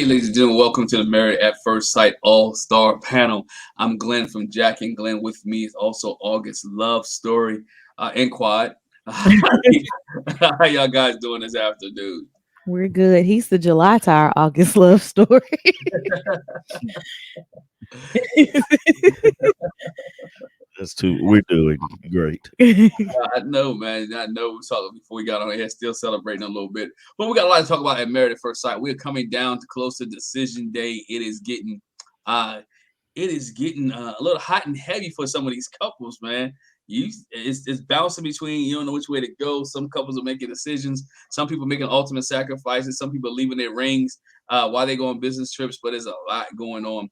Hey, ladies and gentlemen, welcome to the Married at First Sight All-Star Panel. I'm Glenn from Jack and Glenn. With me is also August Love Story and Quad. How y'all guys doing this afternoon? We're good. He's the July to our August love story. That's too. We're doing great. I know, man. I know we saw it before we got on here, still celebrating a little bit. But we got a lot to talk about at Married at First Sight. We're coming down to close to decision day. Uh it is getting a little hot and heavy for some of these couples, man. It's bouncing between you don't know which way to go. Some couples are making decisions. Some people making ultimate sacrifices. Some people leaving their rings while they go on business trips. But there's a lot going on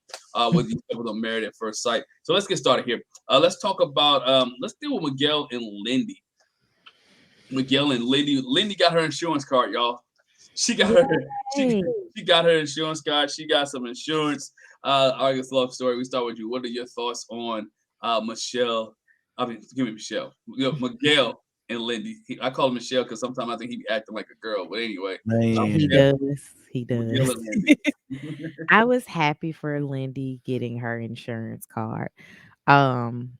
with these couples on Married at First Sight. So let's get started here. Let's talk about let's deal with Miguel and Lindy. Miguel and Lindy. Lindy got her insurance card, y'all. She got her she, Hey. she got her insurance card. She got some insurance. August Love Story. We start with you. What are your thoughts on Michelle? I mean, give me Michelle. Miguel and Lindy. I call him Michelle because sometimes I think he be acting like a girl. But anyway, Man, He Michelle, does. He Miguel does. and Lindy. I was happy for Lindy getting her insurance card. Um,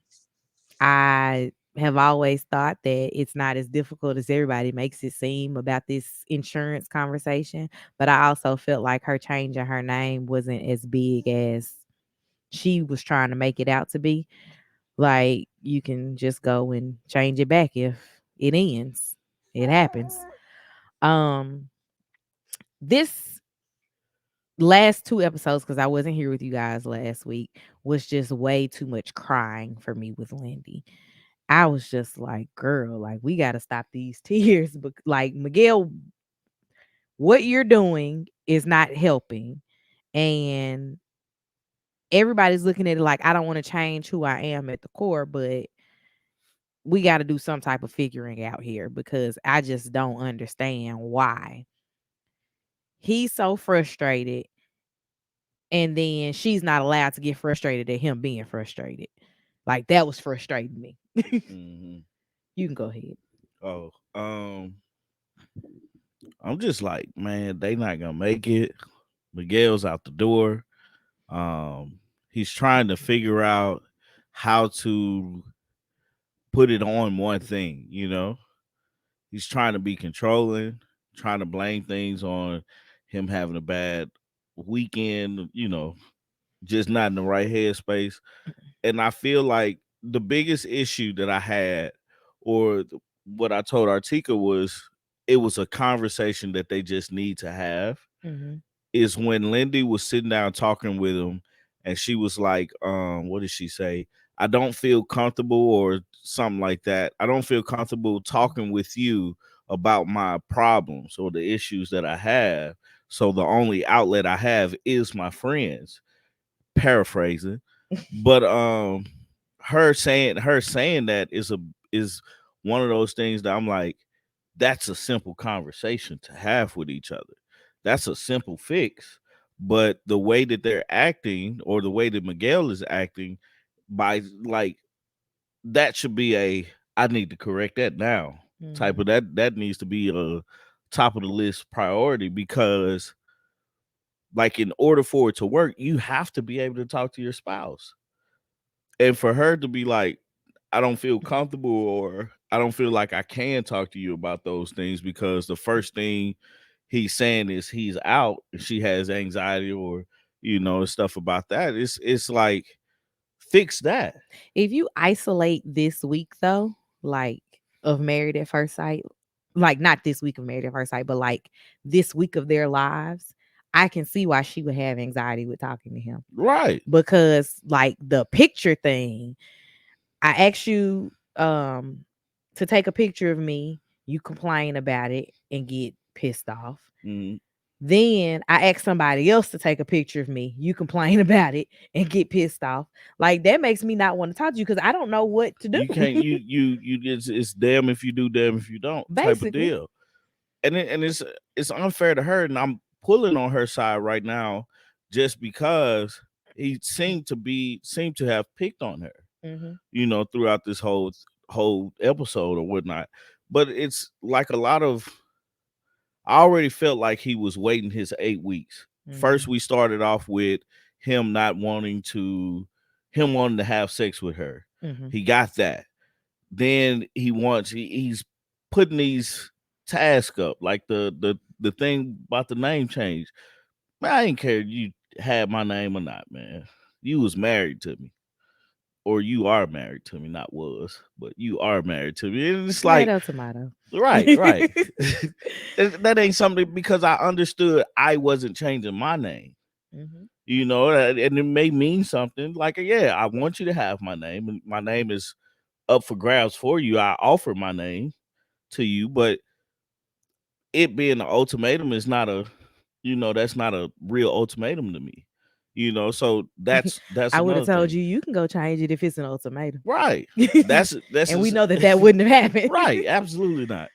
I have always thought that it's not as difficult as everybody makes it seem about this insurance conversation. But I also felt like her changing her name wasn't as big as she was trying to make it out to be. Like you can just go and change it back if it ends. It happens. Um this last two episodes, because I wasn't here with you guys last week, was just way too much crying for me with Lindy. I was just like, girl, like we gotta stop these tears. But like Miguel, what you're doing is not helping. And everybody's looking at it like I don't want to change who I am at the core, but we got to do some type of figuring out here because I just don't understand why he's so frustrated and then she's not allowed to get frustrated at him being frustrated. Like that was frustrating me. hmm You can go ahead. oh, I'm just like, man, they not gonna make it. Miguel's out the door. He's trying to figure out how to put it on one thing. He's trying to be controlling, trying to blame things on him having a bad weekend. Just not in the right headspace. And I feel like the biggest issue that I had, or what I told Artieka was, it was a conversation that they just need to have. Hmm. Is when Lindy was sitting down talking with him, and she was like, what did she say? I don't feel comfortable, or something like that. I don't feel comfortable talking with you about my problems or the issues that I have. So the only outlet I have is my friends, paraphrasing. But her saying that is one of those things that I'm like, that's a simple conversation to have with each other. That's a simple fix. But the way that they're acting, or the way that Miguel is acting, by like, that should be a, I need to correct that now type Hmm. of, that needs to be a top of the list priority, because like, in order for it to work, you have to be able to talk to your spouse. And for her to be like, I don't feel comfortable, or I don't feel like I can talk to you about those things, because the first thing he's saying is he's out and she has anxiety, or stuff about that. It's like, fix that. If you isolate this week though, like of Married at First Sight, like not this week of Married at First Sight, but like this week of their lives, I can see why she would have anxiety with talking to him. Right. Because like the picture thing, I asked you to take a picture of me, you complain about it and get pissed off. Mhm. Then I ask somebody else to take a picture of me. You complain about it and get pissed off. Like that makes me not want to talk to you because I don't know what to do. You can't, it's damn if you do, damn if you don't type of Basically. deal. And it's unfair to her, and I'm pulling on her side right now, just because he seemed to have picked on her, Hmm. throughout this whole episode or whatnot. But it's like, I already felt like he was waiting his 8 weeks First, Mhm. we started off with him not wanting to, him wanting to have sex with her. Mhm. He got that. Then he's putting these tasks up, like the thing about the name change. Man, I didn't care if you had my name or not, man. You was married to me, or you are married to me. Not was, but you are married to me. And it's like, Tomato, tomato. right, right. That ain't something, because I understood I wasn't changing my name. Mhm. And it may mean something. Like, yeah, I want you to have my name, and my name is up for grabs for you. I offer my name to you, but it being an ultimatum is not a, that's not a real ultimatum to me. So that's I would have another told thing. you you can go change it if it's an ultimatum. Right. That's And we know that that wouldn't have happened. right. Absolutely not.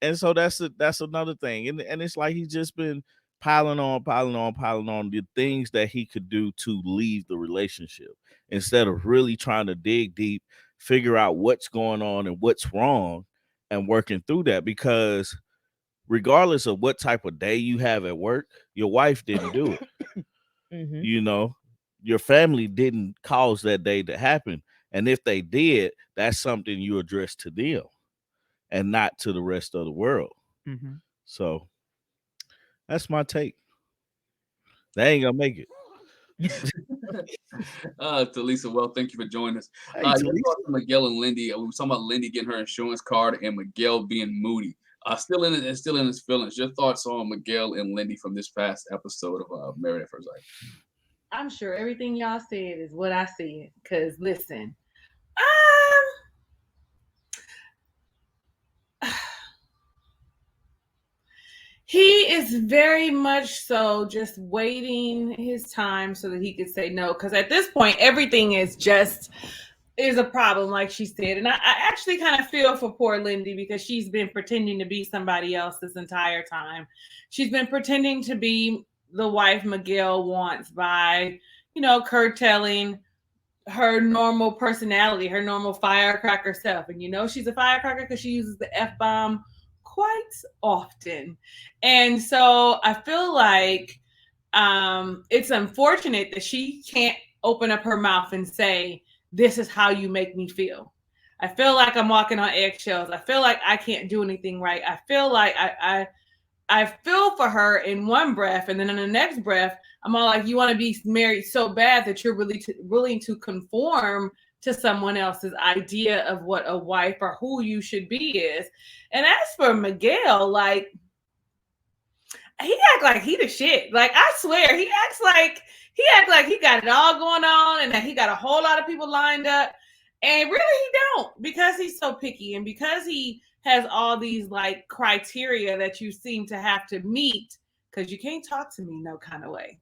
And so that's another thing. And it's like he's just been piling on, piling on, piling on the things that he could do to leave the relationship, instead of really trying to dig deep, figure out what's going on and what's wrong, and working through that. Because regardless of what type of day you have at work, your wife didn't do it. Mhm. You know, your family didn't cause that day to happen. And if they did, that's something you address to them and not to the rest of the world. Mhm. So that's my take. They ain't gonna make it. Talisa, well, thank you for joining us. Hey, Your thoughts Talisa. on Miguel and Lindy? We were talking about Lindy getting her insurance card and Miguel being moody. Still in it and still in his feelings. Your thoughts on Miguel and Lindy from this past episode of Married at First Sight? I'm sure everything y'all said is what I said. Cause listen, he is very much so just waiting his time so that he could say no. Because at this point, everything is a problem, like she said. And I actually kind of feel for poor Lindy because she's been pretending to be somebody else this entire time. She's been pretending to be the wife Miguel wants by, curtailing her normal personality, her normal firecracker self. And she's a firecracker because she uses the F bomb quite often. And so I feel like it's unfortunate that she can't open up her mouth and say, "This is how you make me feel." I feel like I'm walking on eggshells. I feel like I can't do anything right. I feel like I feel for her in one breath, and then in the next breath, I'm all like, "You want to be married so bad that you're really willing to conform to someone else's idea of what a wife or who you should be is." And as for Miguel, like he act like he the shit. Like I swear, he act like he got it all going on and that he got a whole lot of people lined up. And really he don't, because he's so picky and because he has all these like criteria that you seem to have to meet, because you can't talk to me no kind of way.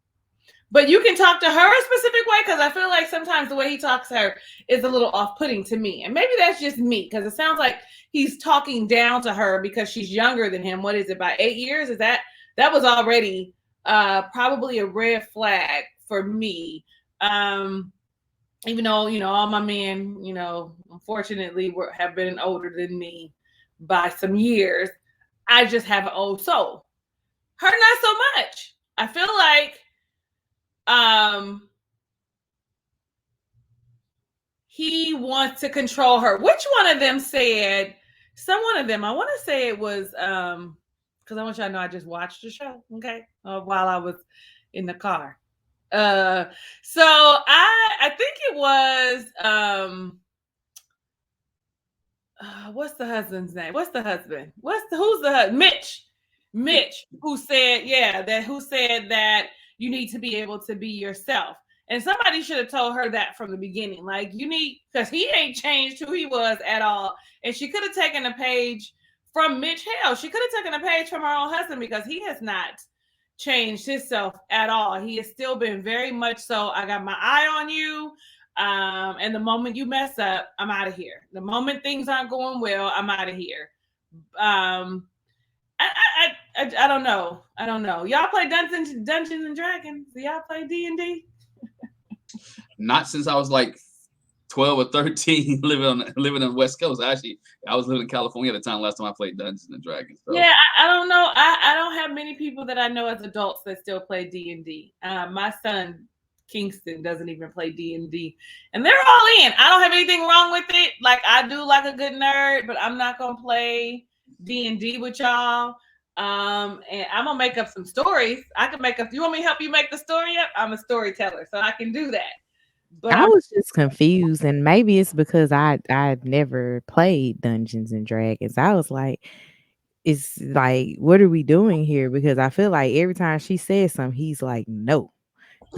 But you can talk to her a specific way, because I feel like sometimes the way he talks to her is a little off-putting to me. And maybe that's just me, because it sounds like he's talking down to her because she's younger than him. What is it, about 8 years? That was already probably a red flag for me. Even though, all my men, unfortunately have been older than me by some years. I just have an old soul. Her not so much. I feel like um he wants to control her. Which one of them said, some one of them, I want to say it was because I want y'all to know I just watched the show, okay? While I was in the car. Uh so I think it was what's the husband's name? What's the husband? Who's the husband? Mitch. Mitch, who said, yeah, who said that you need to be able to be yourself. And somebody should have told her that from the beginning. Like, you need, because he ain't changed who he was at all. And she could have taken a page from Mitch. Hell, she could have taken a page from her own husband, because he has not changed himself at all. He has still been very much so, I got my eye on you. And the moment you mess up, I'm out of here. The moment things aren't going well, I'm out of here. Um, I don't know. I don't know. Y'all play Dungeons and Dragons? Do y'all play D&D? Not since I was like 12 or 13 living on the West Coast. Actually, I was living in California at the time. Last time I played Dungeons and Dragons. So Yeah, I don't know. I don't have many people that I know as adults that still play D&D. My son Kingston doesn't even play D&D, and they're all in. I don't have anything wrong with it. Like I do, like a good nerd, but I'm not gonna play D&D with y'all. And I'm gonna make up some stories. I can make up. You want me to help you make the story up? I'm a storyteller, so I can do that. But I I'm was just confused, and maybe it's because I'd never played Dungeons and Dragons. I was like, it's like, what are we doing here? Because I feel like every time she says something, he's like, no,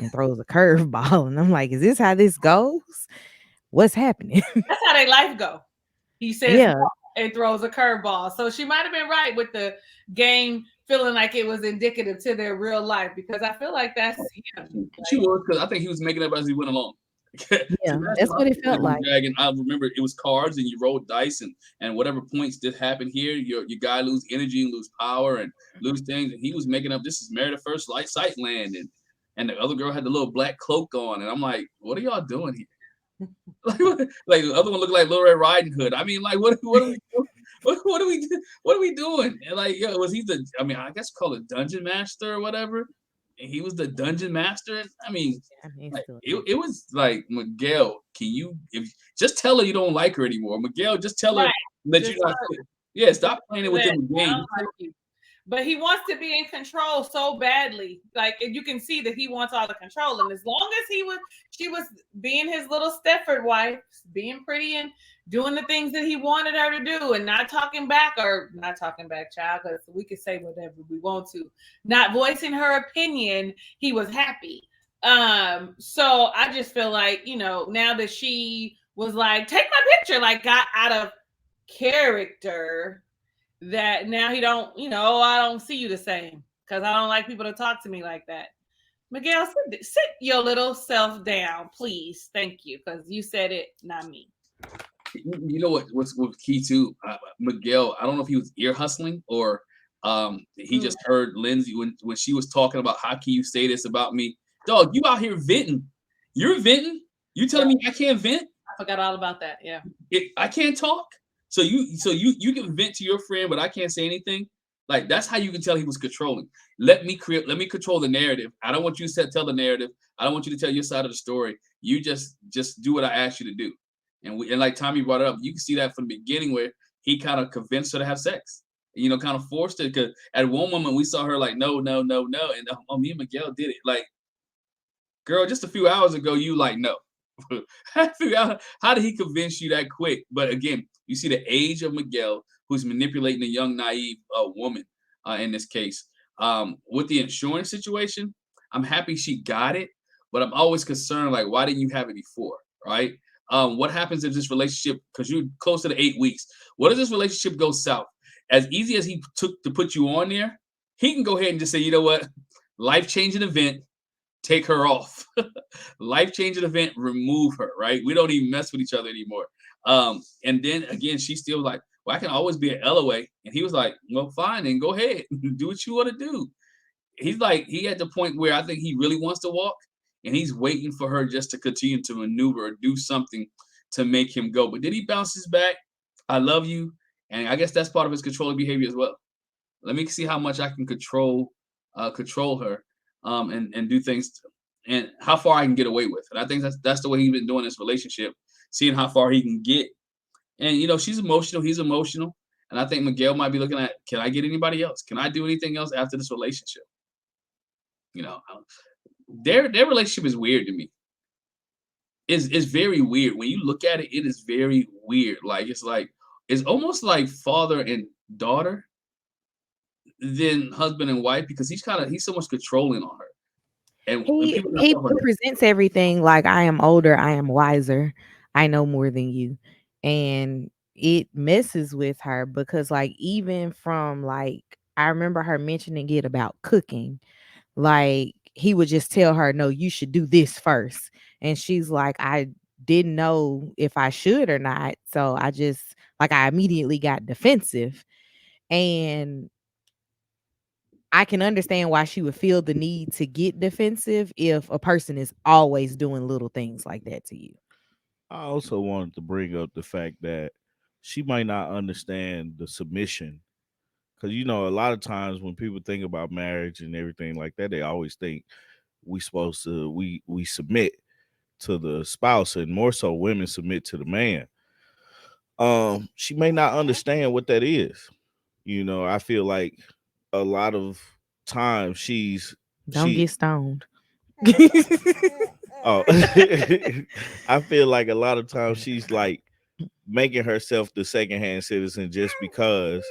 and throws a curveball. And I'm like, is this how this goes? What's happening? that's how they life go. He says Yeah. no and throws a curveball. So she might have been right with the game feeling like it was indicative to their real life because I feel like that's him. she Like, was because I think he was making up as he went along. See, Yeah. last That's time I what it played felt Dungeons like. and Dragon, I remember it was cards and you rolled dice and whatever points did happen here, your guy lose energy and lose power and lose things. And he was making up this is Married at First Light Sight Land and the other girl had the little black cloak on and I'm like, what are y'all doing here? Like the other one looked like Little Red Riding Hood. I mean, like what are we doing? What are we doing? And like, yo, was he the? I mean, I guess call it Dungeon Master or whatever. And he was the Dungeon Master. I mean, I mean, like still it was like Miguel. Can you if just tell her you don't like her anymore, Miguel? Just tell her right. that Just you're not. Yeah, just stop playing it do that. within the I game. don't like you. But he wants to be in control so badly. Like and you can see that he wants all the control. And as long as she was being his little Stepford wife, being pretty and doing the things that he wanted her to do and not talking back or not talking back, child, because we can say whatever we want to, not voicing her opinion, he was happy. So I just feel like, now that she was like, take my picture, like got out of character that now he don't, I don't see you the same because I don't like people to talk to me like that. Miguel, sit your little self down, please. Thank you, because you said it, not me. You know what's key too, Miguel. I don't know if he was ear hustling or he just heard Lindsay when she was talking about how can you say this about me, dog? You out here venting. You're venting. You telling me I can't vent? I forgot all about that. Yeah. I can't talk. So you can vent to your friend, but I can't say anything. Like that's how you can tell he was controlling. Let me control the narrative. I don't want you to tell the narrative. I don't want you to tell your side of the story. You just do what I asked you to do. And like Tommy brought it up, you can see that from the beginning where he kind of convinced her to have sex. Kind of forced it because at one moment we saw her like no, no, no, no, and me and Miguel did it. Like, girl, just a few hours ago you like no. How did he convince you that quick? But again, you see the age of Miguel, who's manipulating a young, naive woman in this case. With the insurance situation, I'm happy she got it, but I'm always concerned, like, why didn't you have it before, right? What happens if this relationship, because you're close to the 8 weeks, what if this relationship goes south? As easy as he took to put you on there, he can go ahead and just say, you know what, life-changing event, take her off. Life-changing event, remove her, right? We don't even mess with each other anymore. And then again, she's still like, well, I can always be an LOA. And he was like, well, fine, then go ahead. Do what you want to do. He's like, he at the point where I think he really wants to walk and he's waiting for her just to continue to maneuver or do something to make him go. But then he bounces back. I love you. And I guess that's part of his controlling behavior as well. Let me see how much I can control her, and do things and how far I can get away with. And I think that's the way he's been doing this relationship, seeing how far he can get. And she's emotional, he's emotional. And I think Miguel might be looking at, can I get anybody else? Can I do anything else after this relationship? You know, their relationship is weird to me. It's very weird. When you look at it, it is very weird. Like it's almost like father and daughter than husband and wife because he's so much controlling on her. And when He people he talk about presents everything like I am older, I am wiser, I know more than you. And it messes with her because like even from like I remember her mentioning it about cooking. Like he would just tell her, no, you should do this first. And she's like, I didn't know if I should or not. So I immediately got defensive. And I can understand why she would feel the need to get defensive if a person is always doing little things like that to you. I also wanted to bring up the fact that she might not understand the submission, because a lot of times when people think about marriage and everything like that, they always think we submit to the spouse, and more so women submit to the man. She may not understand what that is. I feel like a lot of times Don't she get stoned. oh I feel like a lot of times she's like making herself the secondhand citizen just because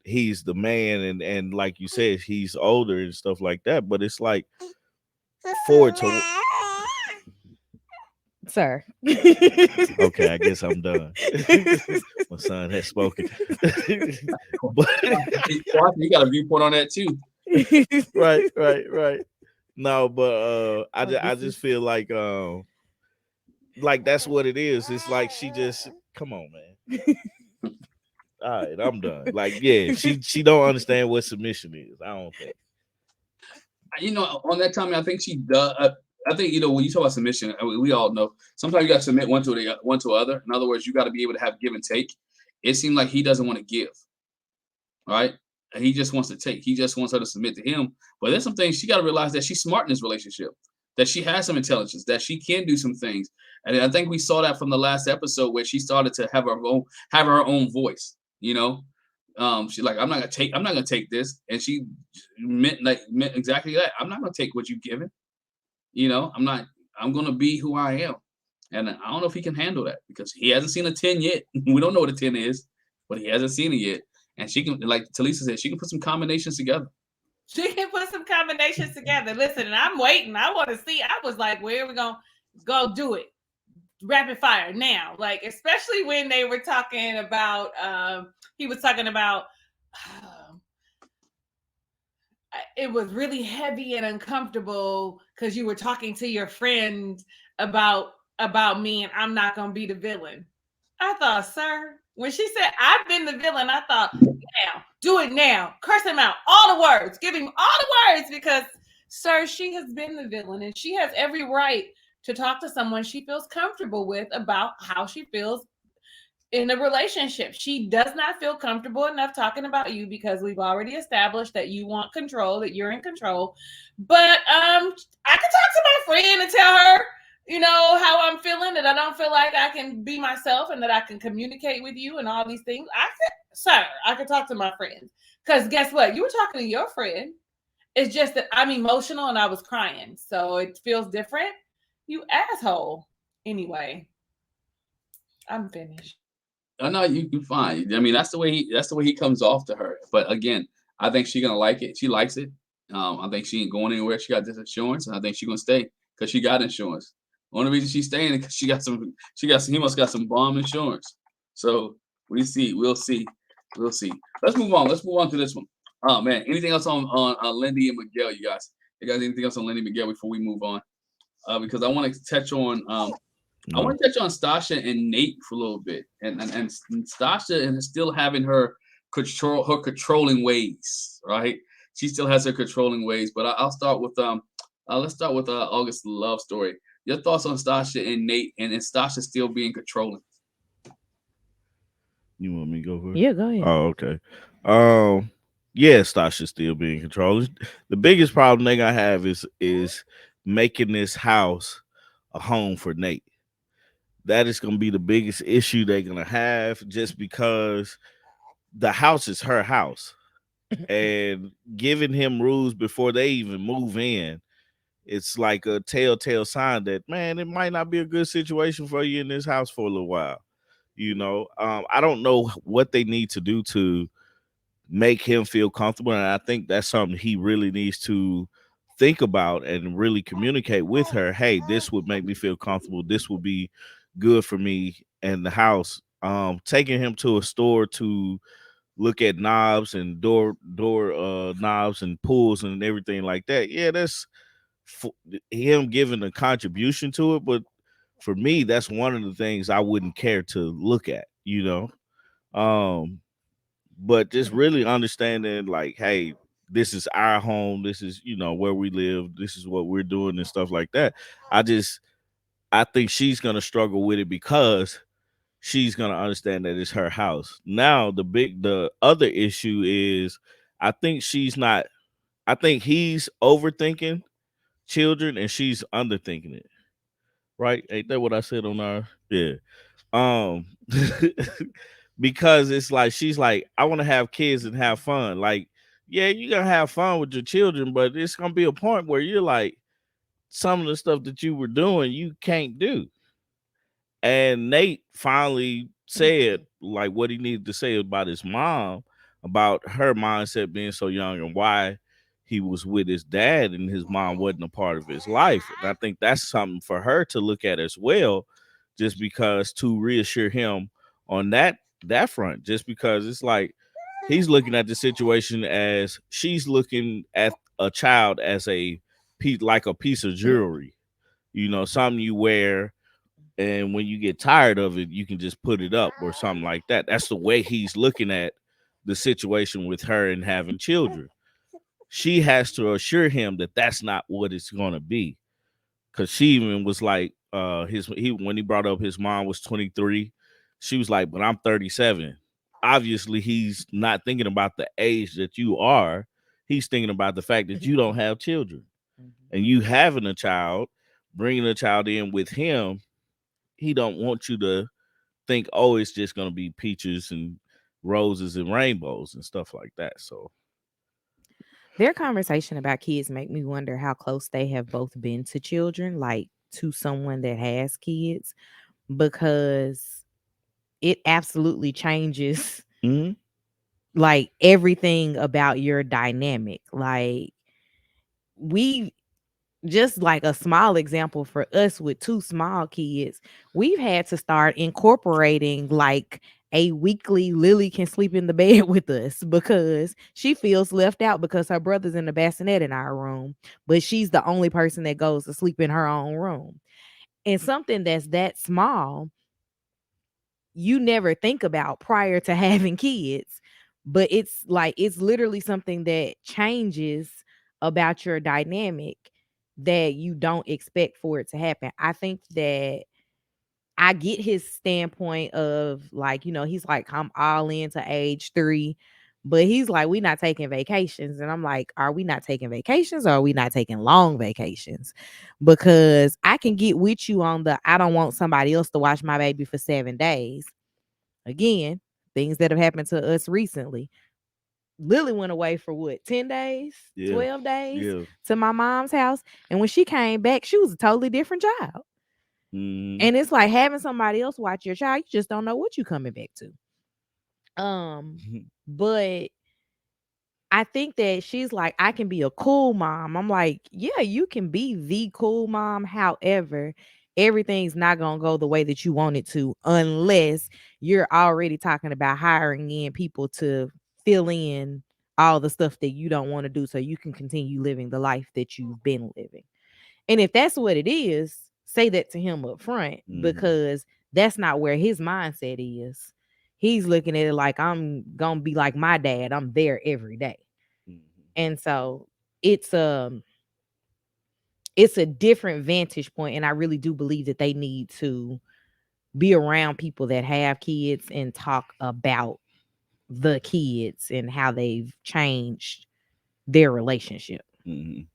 he's the man, and like you said, he's older and stuff like that. But it's like forward to Sir. okay, I guess I'm done. My son has spoken. But You got a viewpoint on that too. right. No, but I This just is feel like that's what it is. It's like she just come on, man. All right, I'm done. Like, yeah, she don't understand what submission is. I don't think. On that time, I think she does. I think when you talk about submission, we all know sometimes you got to submit one to other. In other words, you got to be able to have give and take. It seems like he doesn't want to give, right? And he just wants to take. He just wants her to submit to him. But there's some things she got to realize that she's smart in this relationship, that she has some intelligence, that she can do some things. And I think we saw that from the last episode where she started to have her own voice. She's like, I'm not gonna take this, and she meant exactly that. I'm not gonna take what you've given. I'm not. I'm gonna be who I am, and I don't know if he can handle that because he hasn't seen a 10 yet. We don't know what a 10 is, but he hasn't seen it yet. And she can, like Talisa said, she can put some combinations together. She can put some combinations together. Listen, and I'm waiting. I want to see. I was like, where are we gonna go do it? Rapid fire now. Like, especially when they were talking about he was talking about it was really heavy and uncomfortable because you were talking to your friend about me and I'm not gonna be the villain. I thought, sir, when she said I've been the villain, I thought, now, do it now. Curse him out. All the words. Give him all the words because, sir, she has been the villain and she has every right to talk to someone she feels comfortable with about how she feels in a relationship. She does not feel comfortable enough talking about you because we've already established that you want control, that you're in control. But I can talk to my friend and tell her, how I'm feeling, that I don't feel like I can be myself and that I can communicate with you and all these things. I could talk to my friends. Because guess what? You were talking to your friend. It's just that I'm emotional and I was crying. So it feels different. You asshole. Anyway, I'm finished. I know you fine. I mean, that's the way he comes off to her. But again, I think she's gonna like it. She likes it. I think she ain't going anywhere. She got this insurance, and I think she's gonna stay because she got insurance. Only reason she's staying is because she got some. He must got some bomb insurance. So we see. We'll see. We'll see. Let's move on. Let's move on to this one. Oh man, anything else on Lindy and Miguel? You guys, anything else on Lindy and Miguel before we move on? Because I want to touch on I No. want to touch on Stasha and Nate for a little bit, and Stasha is still having her controlling ways, right? She still has her controlling ways, but I'll start with let's start with August's love story. Your thoughts on Stasha and Nate, and Stasha still being controlling? You want me to go first? Yeah, go ahead. Oh, okay. Um, yeah, Stasha's still being controlled. The biggest problem they gonna have is making this house a home for Nate. That is gonna be the biggest issue they're gonna have, just because the house is her house, and giving him rules before they even move in, it's like a telltale sign that, man, it might not be a good situation for you in this house for a little while. I don't know what they need to do to make him feel comfortable, and I think that's something he really needs to think about and really communicate with her. Hey, this would make me feel comfortable. This would be good for me and the house. Taking him to a store to look at knobs and door knobs and pulls and everything like that. Yeah, that's him giving a contribution to it, but for me, that's one of the things I wouldn't care to look at. Um, but just really understanding, like, hey, this is our home, this is where we live, this is what we're doing and stuff like that. I just I think she's gonna struggle with it because she's gonna understand that it's her house. Now the other issue is I think she's not I think he's overthinking children and she's underthinking it. Right? Ain't that what I said on our yeah. Um because it's like she's like, I want to have kids and have fun. Like, yeah, you're gonna have fun with your children, but it's gonna be a point where you're like, some of the stuff that you were doing, you can't do. And Nate finally said like what he needed to say about his mom, about her mindset being so young and why he was with his dad and his mom wasn't a part of his life. And I think that's something for her to look at as well, just because to reassure him on that front, just because it's like he's looking at the situation as she's looking at a child as a piece, like a piece of jewelry, something you wear, and when you get tired of it, you can just put it up or something like that. That's the way he's looking at the situation with her and having children. She has to assure him that that's not what it's going to be, because she even was like, when he brought up his mom was 23, she was like, but I'm 37. Obviously he's not thinking about the age that you are. He's thinking about the fact that you don't have children, and you having a child, bringing a child in with him. He don't want you to think, oh, it's just gonna be peaches and roses and rainbows and stuff like that. So Their conversation about kids make me wonder how close they have both been to children, like to someone that has kids, because it absolutely changes mhm. like everything about your dynamic. Like we just like a small example for us with two small kids, we've had to start incorporating like a weekly Lily can sleep in the bed with us because she feels left out because her brother's in the bassinet in our room, but she's the only person that goes to sleep in her own room. And something that's that small, you never think about prior to having kids, but it's like it's literally something that changes about your dynamic that you don't expect for it to happen. I think that I get his standpoint of like, he's like, I'm all into age 3, but he's like, we not taking vacations. And I'm like, are we not taking vacations or are we not taking long vacations? Because I can get with you on the I don't want somebody else to watch my baby for 7 days. Again, things that have happened to us recently. Lily went away for what, 10 days, Yeah, 12 days yeah. to my mom's house. And when she came back, she was a totally different child. Mhm. And it's like having somebody else watch your child, you just don't know what you coming back to. But I think that she's like, I can be a cool mom. I'm like, yeah, you can be the cool mom. However, everything's not going to go the way that you want it to unless you're already talking about hiring in people to fill in all the stuff that you don't want to do so you can continue living the life that you've been living. And if that's what it is, say that to him up front Mhm. because that's not where his mindset is. He's looking at it like I'm gonna be like my dad. I'm there every day. Mhm. And so it's it's a different vantage point. And I really do believe that they need to be around people that have kids and talk about the kids and how they've changed their relationship, Mhm.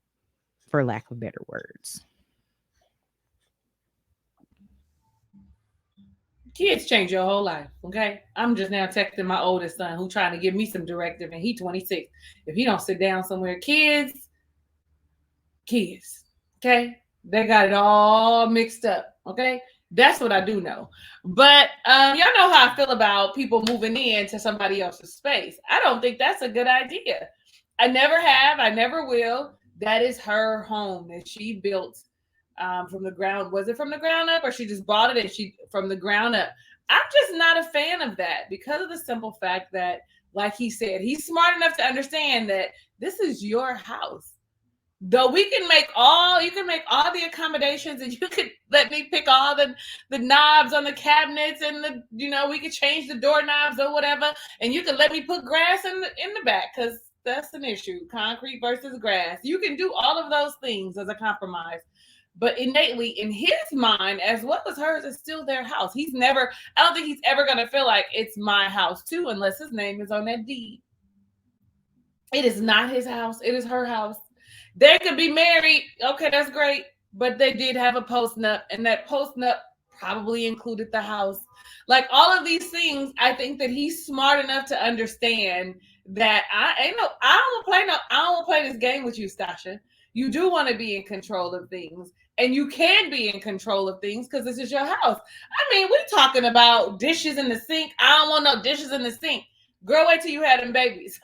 for lack of better words. Kids change your whole life, okay? I'm just now texting my oldest son who trying to give me some directive, and he 26. If he don't sit down somewhere, kids, okay? They got it all mixed up, okay? That's what I do know. But y'all know how I feel about people moving into somebody else's space. I don't think that's a good idea. I never have. I never will. That is her home that she built from the ground. Was it from the ground up, or she just bought it and she from the ground up? I'm just not a fan of that because of the simple fact that, like he said, he's smart enough to understand that this is your house. Though we can make all you can make all the accommodations, and you could let me pick all the knobs on the cabinets, and we could change the doorknobs or whatever, and you could let me put grass in the back because that's an issue, concrete versus grass. You can do all of those things as a compromise, but innately in his mind, as well as hers, it's still their house. I don't think he's ever going to feel like it's my house too, unless his name is on that deed. It is not his house. It is her house. They could be married. Okay, that's great. But they did have a post-nup, and that post-nup probably included the house. Like all of these things, I think that he's smart enough to understand that I don't want to play this game with you, Stasha. You do want to be in control of things, and you can be in control of things because this is your house. I mean, we're talking about dishes in the sink. I don't want no dishes in the sink. Girl, wait till you had them babies.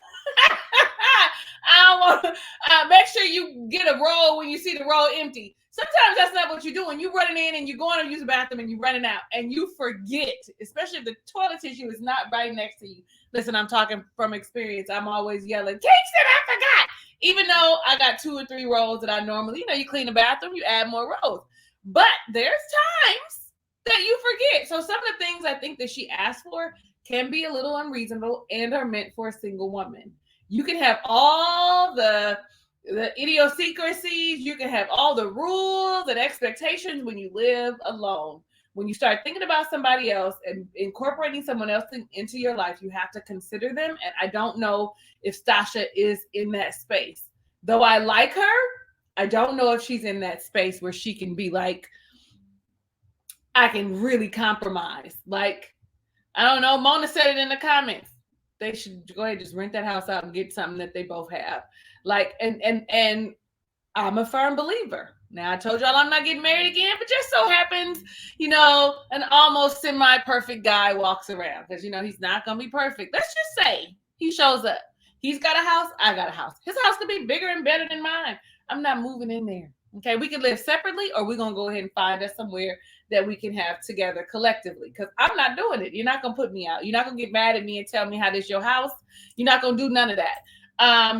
I don't want to make sure you get a roll when you see the roll empty. Sometimes that's not what you're doing. You're running in and you're going to use the bathroom and you're running out and you forget, especially if the toilet tissue is not right next to you. Listen, I'm talking from experience. I'm always yelling, Kingston, I forgot. Even though I got 2 or 3 rolls that I normally, you clean the bathroom, you add more rolls. But there's times that you forget. So some of the things I think that she asked for can be a little unreasonable and are meant for a single woman. You can have all the idiosyncrasies, you can have all the rules and expectations when you live alone. When you start thinking about somebody else and incorporating someone else into your life, you have to consider them. And I don't know if Stasha is in that space. Though I like her, I don't know if she's in that space where she can be like, I can really compromise. Like, I don't know. Mona said it in the comments. They should go ahead and just rent that house out and get something that they both have. Like, and I'm a firm believer. Now I told y'all I'm not getting married again, but just so happens, an almost semi-perfect guy walks around because he's not gonna be perfect. Let's just say he shows up. He's got a house. I got a house. His house could be bigger and better than mine. I'm not moving in there. Okay, we can live separately, or we're gonna go ahead and find us somewhere that we can have together collectively. Because I'm not doing it. You're not gonna put me out. You're not gonna get mad at me and tell me how this your house. You're not gonna do none of that.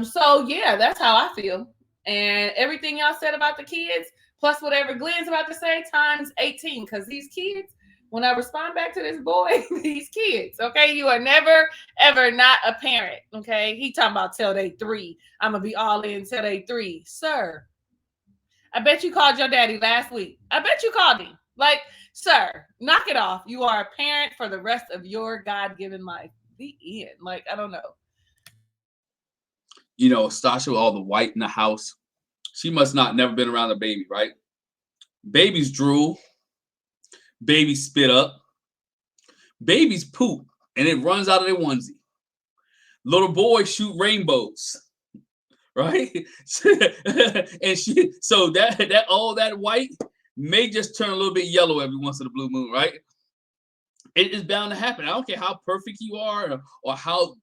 So yeah, that's how I feel. And everything y'all said about the kids, plus whatever Glenn's about to say, times 18. Because these kids, when I respond back to this boy, these kids, okay, you are never, ever not a parent, okay? He talking about till they 3. I'm going to be all in till they 3. Sir, I bet you called your daddy last week. I bet you called him. Like, sir, knock it off. You are a parent for the rest of your God-given life. The end. Like, I don't know. Stasha with all the white in the house. She must not never been around a baby, right? Babies drool. Babies spit up. Babies poop, and it runs out of their onesie. Little boys shoot rainbows, right? And so that all that white may just turn a little bit yellow every once in a blue moon, right? It is bound to happen. I don't care how perfect you are or how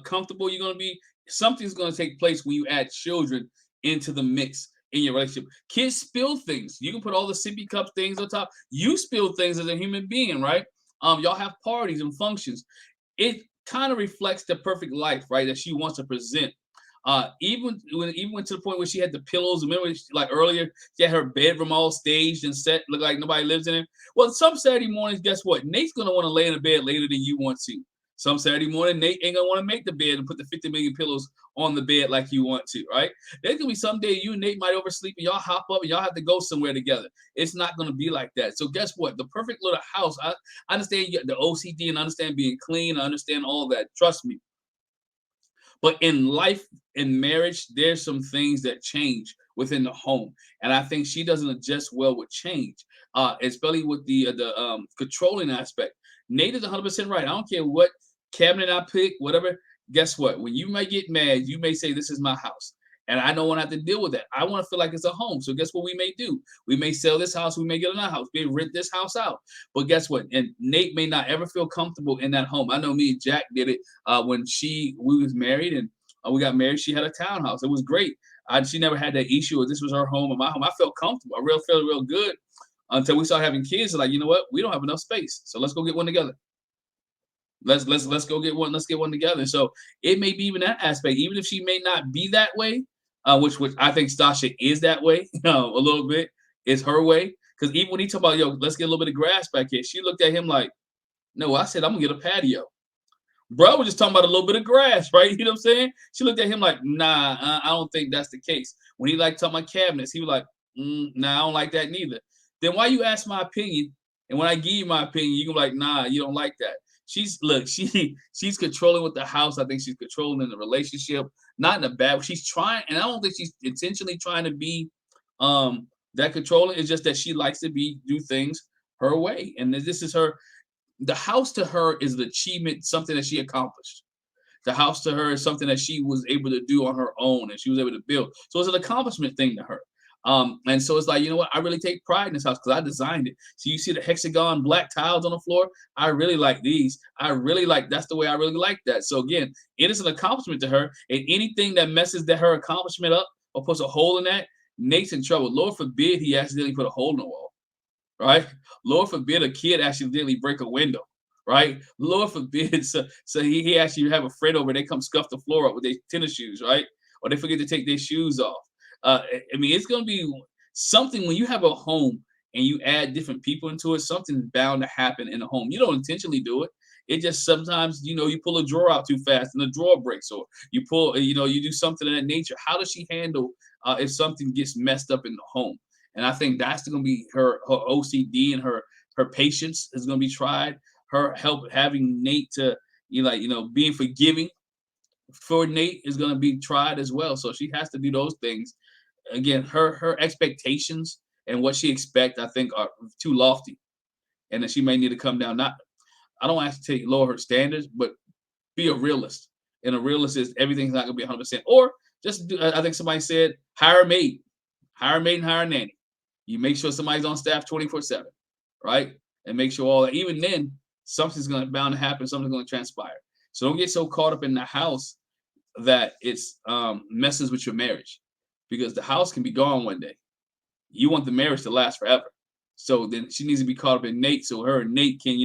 comfortable you're going to be. Something's going to take place when you add children into the mix in your relationship. Kids spill things. You can put all the sippy cup things on top. You spill things as a human being, right? Y'all have parties and functions. It kind of reflects the perfect life, right, that she wants to present. Even went to the point where she had the pillows. Remember, like earlier, she had her bedroom all staged and set, look like nobody lives in it. Well, some Saturday mornings, guess what? Nate's gonna want to lay in the bed later than you want to. Some Saturday morning, Nate ain't gonna want to make the bed and put the 50 million pillows on the bed like you want to, right? There's gonna be some day you and Nate might oversleep and y'all hop up and y'all have to go somewhere together. It's not gonna be like that. So guess what? The perfect little house. I understand the OCD and understand being clean. I understand all that. Trust me. But in life, in marriage, there's some things that change within the home, and I think she doesn't adjust well with change, especially with the controlling aspect. Nate is 100% right. I don't care what cabinet I pick, whatever. Guess what? When you may get mad, you may say, "This is my house," and I don't want to have to deal with that. I want to feel like it's a home. So guess what we may do? We may sell this house. We may get another house. We may rent this house out. But guess what? And Nate may not ever feel comfortable in that home. I know me and Jack did it when we was married and we got married. She had a townhouse. It was great. She never had that issue of this was her home or my home. I felt comfortable. I felt real good until we started having kids. Like, you know what? We don't have enough space. So let's go get one together. Let's go get one. Let's get one together. So it may be even that aspect, even if she may not be that way, which I think Stasha is that way, a little bit. It's her way. Because even when he talked about, let's get a little bit of grass back here, she looked at him like, no, I said, I'm going to get a patio. Bro was just talking about a little bit of grass, right? You know what I'm saying? She looked at him like, nah, I don't think that's the case. When he talking about cabinets, he was like, Nah, I don't like that neither. Then why you ask my opinion? And when I give you my opinion, you can be like, nah, you don't like that. She's controlling with the house. I think she's controlling in the relationship, not in a bad. She's trying, and I don't think she's intentionally trying to be that controlling. It's just that she likes to do things her way, and this is her. The house to her is an achievement, something that she accomplished. The house to her is something that she was able to do on her own and she was able to build. So it's an accomplishment thing to her. And so it's like, you know what? I really take pride in this house because I designed it. So you see the hexagon black tiles on the floor. I really like these. I really like that's the way I really like that. So again, it is an accomplishment to her. And anything that messes her accomplishment up or puts a hole in that, Nate's in trouble. Lord forbid he accidentally put a hole in the wall, right? Lord forbid a kid accidentally break a window, right? Lord forbid, so he actually have a friend over, they come scuff the floor up with their tennis shoes, right? Or they forget to take their shoes off. I mean, it's gonna be something when you have a home and you add different people into it. Something's bound to happen in the home. You don't intentionally do it. It just sometimes, you pull a drawer out too fast and the drawer breaks, or you pull, you do something of that nature. How does she handle if something gets messed up in the home? And I think that's going to be her OCD and her patience is going to be tried. Her help having Nate to being forgiving for Nate is going to be tried as well. So she has to do those things. Again, her expectations and what she expects, I think, are too lofty, and that she may need to come down. Not, I don't have to tell you lower her standards, but be a realist. And a realist is everything's not going to be 100%. Or just do. I think somebody said hire a maid, and hire a nanny. You make sure somebody's on staff 24/7, right? And make sure all that. Even then, something's going to bound to happen. Something's going to transpire. So don't get so caught up in the house that it's messes with your marriage, because the house can be gone one day. You want the marriage to last forever. So then she needs to be caught up in Nate, so her and Nate can,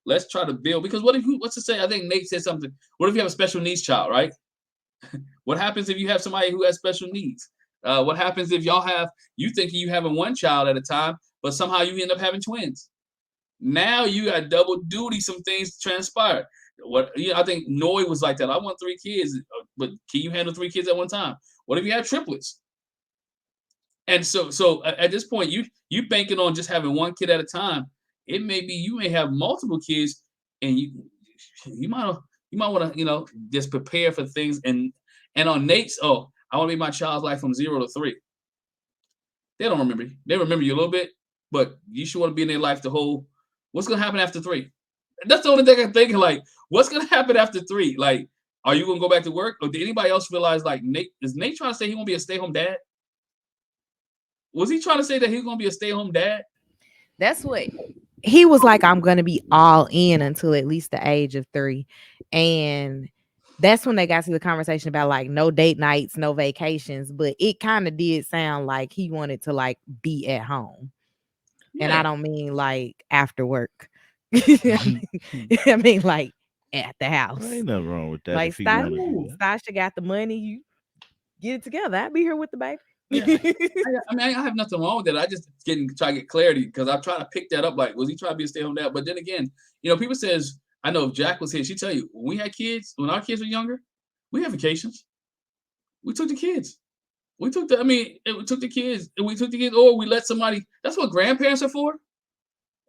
let's try to build. Because what's to say? I think Nate said something. What if you have a special needs child, right? What happens if you have somebody who has special needs? What happens if you think you having one child at a time, but somehow you end up having twins? Now you got double duty. Some things transpire. I think Noy was like that. I want 3 kids, but can you handle 3 kids at one time? What if you have triplets? And so at this point, you banking on just having one kid at a time. It may be you may have multiple kids, and you might want to just prepare for things. And on Nate's, I want to be my child's life from 0 to 3. They don't remember you. They remember you a little bit, but you should want to be in their life the whole. What's gonna happen after 3? That's the only thing I'm thinking. Like, what's gonna happen after 3? Like, are you gonna go back to work, or did anybody else realize like Nate? Is Nate trying to say he won't be a stay-home dad? Was he trying to say that he's gonna be a stay-home dad? That's what he was like. I'm gonna be all in until at least the age of 3, and that's when they got to the conversation about like no date nights, no vacations. But it kind of did sound like he wanted to like be at home, and I Yeah. don't mean like after work. I mean like at the house. Well, ain't nothing wrong with that Like if he wanted to do that. Stasha got the money. You get it together. I'll be here with the baby. Yeah. I mean, I have nothing wrong with that. I just try to get clarity because I'm trying to pick that up. Like, was he trying to be a stay-home dad? But then again, people says, I know if Jack was here, she'd tell you, when we had kids, when our kids were younger, we had vacations. We took the kids. We took we took the kids, and we took the kids, or we let somebody. That's what grandparents are for.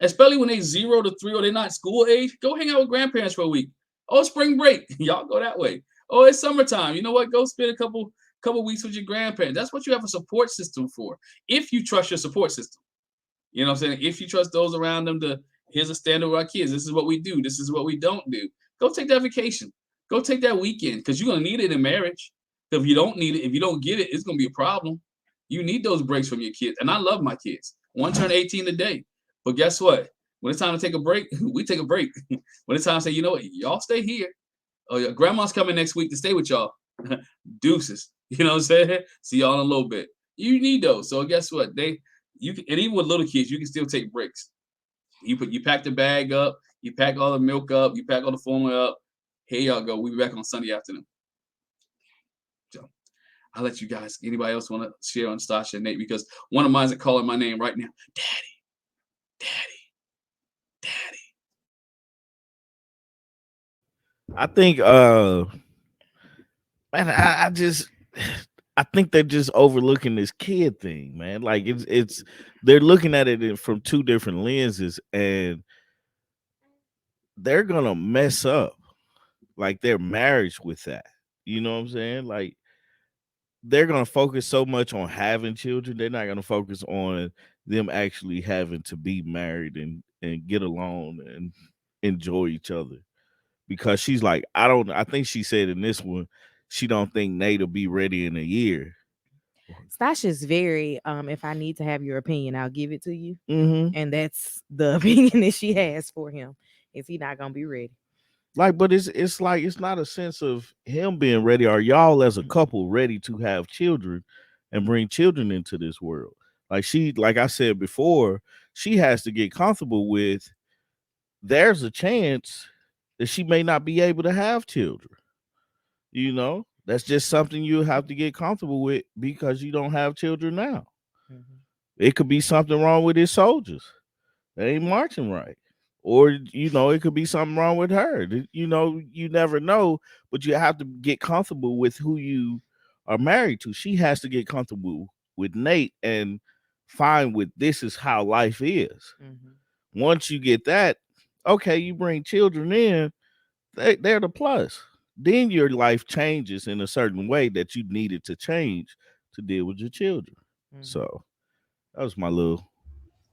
Especially when they 0 to 3 or they're not school age. Go hang out with grandparents for a week. Oh, spring break. Y'all go that way. Oh, it's summertime. You know what? Go spend a couple weeks with your grandparents. That's what you have a support system for. If you trust your support system. You know what I'm saying? If you trust those around them here's a standard with our kids. This is what we do. This is what we don't do. Go take that vacation. Go take that weekend, because you're gonna need it in marriage. If you don't need it, if you don't get it, it's gonna be a problem. You need those breaks from your kids. And I love my kids. One turned 18 today. But guess what? When it's time to take a break, we take a break. When it's time to say, you know what, y'all stay here. Oh, your grandma's coming next week to stay with y'all. Deuces. You know what I'm saying? See y'all in a little bit. You need those. So guess what? And even with little kids, you can still take breaks. You pack the bag up, you pack all the milk up, you pack all the formula up. Here y'all go. We'll be back on Sunday afternoon. So I'll let you guys, anybody else want to share on Stasha and Nate, because one of mine is calling my name right now. Daddy. I think man, I just I think they're just overlooking this kid thing, man. Like it's they're looking at it from two different lenses, and they're gonna mess up like their marriage with that. You know what I'm saying? Like they're gonna focus so much on having children, they're not gonna focus on them actually having to be married and get along and enjoy each other. Because she's like, I think she said in this one, she don't think Nate will be ready in a year. Stasha's very if I need to have your opinion, I'll give it to you. Mm-hmm. And that's the opinion that she has for him. Is he not gonna be ready? Like, but it's like it's not a sense of him being ready. Are y'all as a couple ready to have children and bring children into this world? Like I said before, she has to get comfortable with there's a chance that she may not be able to have children. You know, that's just something you have to get comfortable with because you don't have children now. Mhm. It could be something wrong with his soldiers. They ain't marching right. Or, it could be something wrong with her. You never know, but you have to get comfortable with who you are married to. She has to get comfortable with Nate and find with this is how life is. Mhm. Once you get that, okay, you bring children in, they're the plus. Then your life changes in a certain way that you needed to change to deal with your children. Mhm. So that was my little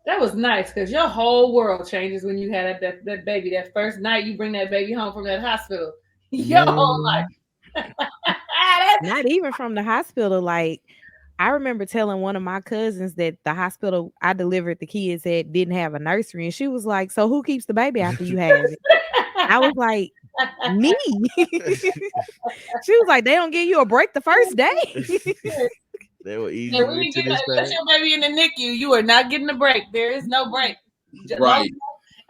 That was nice because your whole world changes when you had that baby. That first night you bring that baby home from that hospital. Your whole man. life. Not even from the hospital. Like I remember telling one of my cousins that the hospital I delivered the kids at didn't have a nursery, and she was like, "So who keeps the baby after you have it?" I was like, "Me." She was like, "They don't give you a break the first day." They will ease Yeah, you when you into get this put thing. your baby in the NICU, you are not getting a break. There is no break. Long, Right.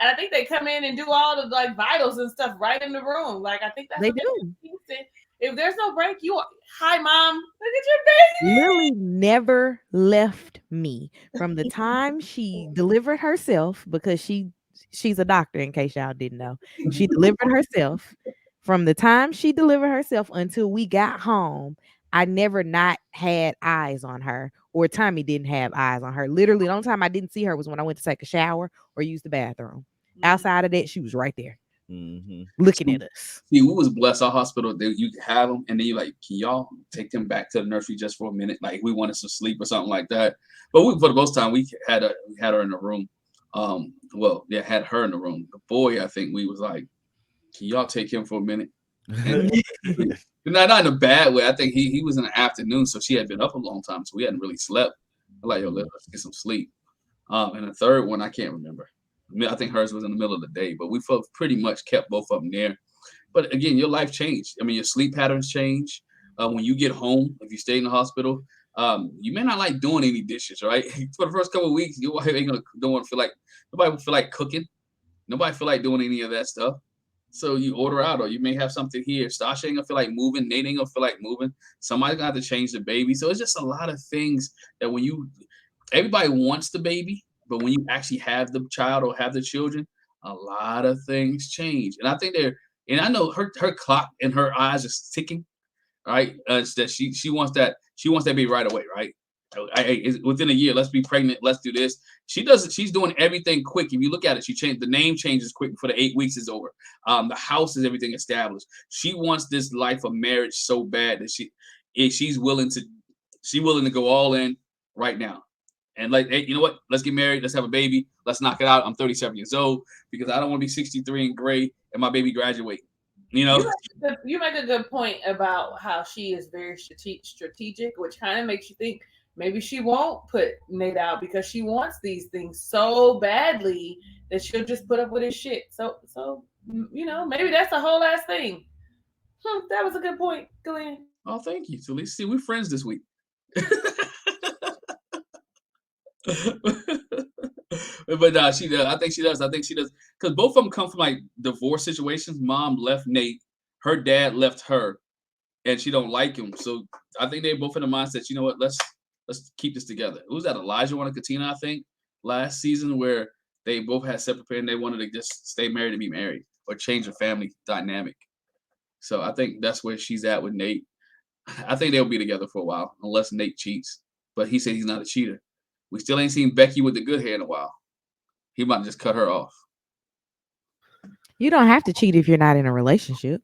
and I think they come in and do all the like vitals and stuff right in the room. Like I think that's They what they do do. in Houston. If there's no break, you are, hi mom, look at your Lily never left me from the time she delivered herself because she's a doctor in case y'all didn't know. She delivered herself from the time she delivered herself until we got home. I never not had eyes on her or Tommy didn't have eyes on her. Literally the only time I didn't see her was when I went to take a shower or use the bathroom. baby. Outside of that, she was right there Hmm. looking See, at us. see, we was blessed. Our hospital, you could have them, and then you like, can y'all take them back to the nursery just for a minute? Like we wanted some sleep or something like that. But for the most time, we had her in the room. Well, yeah, had her in the room. The boy, I think we was like, can y'all take him for a minute? And not in a bad way. I think he was in the afternoon, so she had been up a long time, so we hadn't really slept. I'm like, yo, let's get some sleep. And the third one, I can't remember. I think hers was in the middle of the day, but we felt pretty much kept both of them there. But again, your life changed. I mean, your sleep patterns change. When you get home, if you stay in the hospital, you may not like doing any dishes, right? For the first couple of weeks, you ain't gonna don't want to feel like nobody will feel like cooking. Nobody feel like doing any of that stuff. So you order out, or you may have something here. Stasha ain't gonna feel like moving. Nate ain't gonna feel like moving. Somebody's gonna have to change the baby. So it's just a lot of things that when you everybody wants the baby, but when you actually have the child or have the children, a lot of things change. And I think and I know her clock in her eyes is ticking, right? It's that she wants that baby right away, right? Within a year, let's be pregnant, let's do this. She's doing everything quick. If you look at it, she changed the name changes quick before the 8 weeks is over. The house is everything established. She wants this life of marriage so bad that she's willing to go all in right now. And like, hey, you know what? Let's get married. Let's have a baby. Let's knock it out. I'm 37 years old because I don't want to be 63 and gray and my baby graduate. You know? You make a good point about how she is very strategic, which kind of makes you think maybe she won't put Nate out because she wants these things so badly that she'll just put up with his shit. So maybe that's the whole ass thing. That was a good point, Glenn. Oh, thank you. So let's see. We're friends this week. But she does. I think she does. I think she does because both of them come from like divorce situations. Mom left Nate. Her dad left her, and she don't like him. So I think they both in the mindset. You know what? Let's keep this together. It was that Elijah and Katina, I think, last season where they both had separate parents. They wanted to just stay married and be married or change the family dynamic. So I think that's where she's at with Nate. I think they'll be together for a while, unless Nate cheats. But he said he's not a cheater. We still ain't seen Becky with the good hair in a while. He might just cut her off. You don't have to cheat if you're not in a relationship.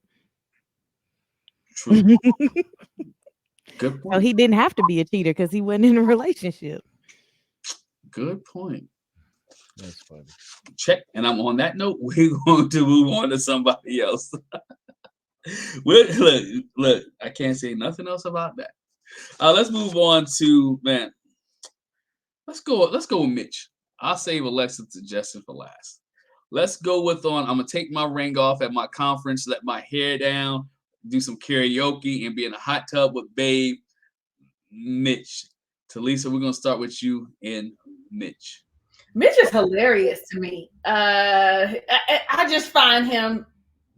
True. Good So point. he didn't have to be a cheater because he wasn't in a relationship. Good point. That's funny. Check. And I'm on that note. We're going to move on to somebody else. Look, I can't say nothing else about that. Let's move on to man. Let's go with Mitch. I'll save Alexa's suggestion for last. Let's go with I'm gonna take my ring off at my conference, let my hair down, do some karaoke, and be in a hot tub with Babe. Mitch. Talisa, we're gonna start with you and Mitch. Mitch is hilarious to me. I just find him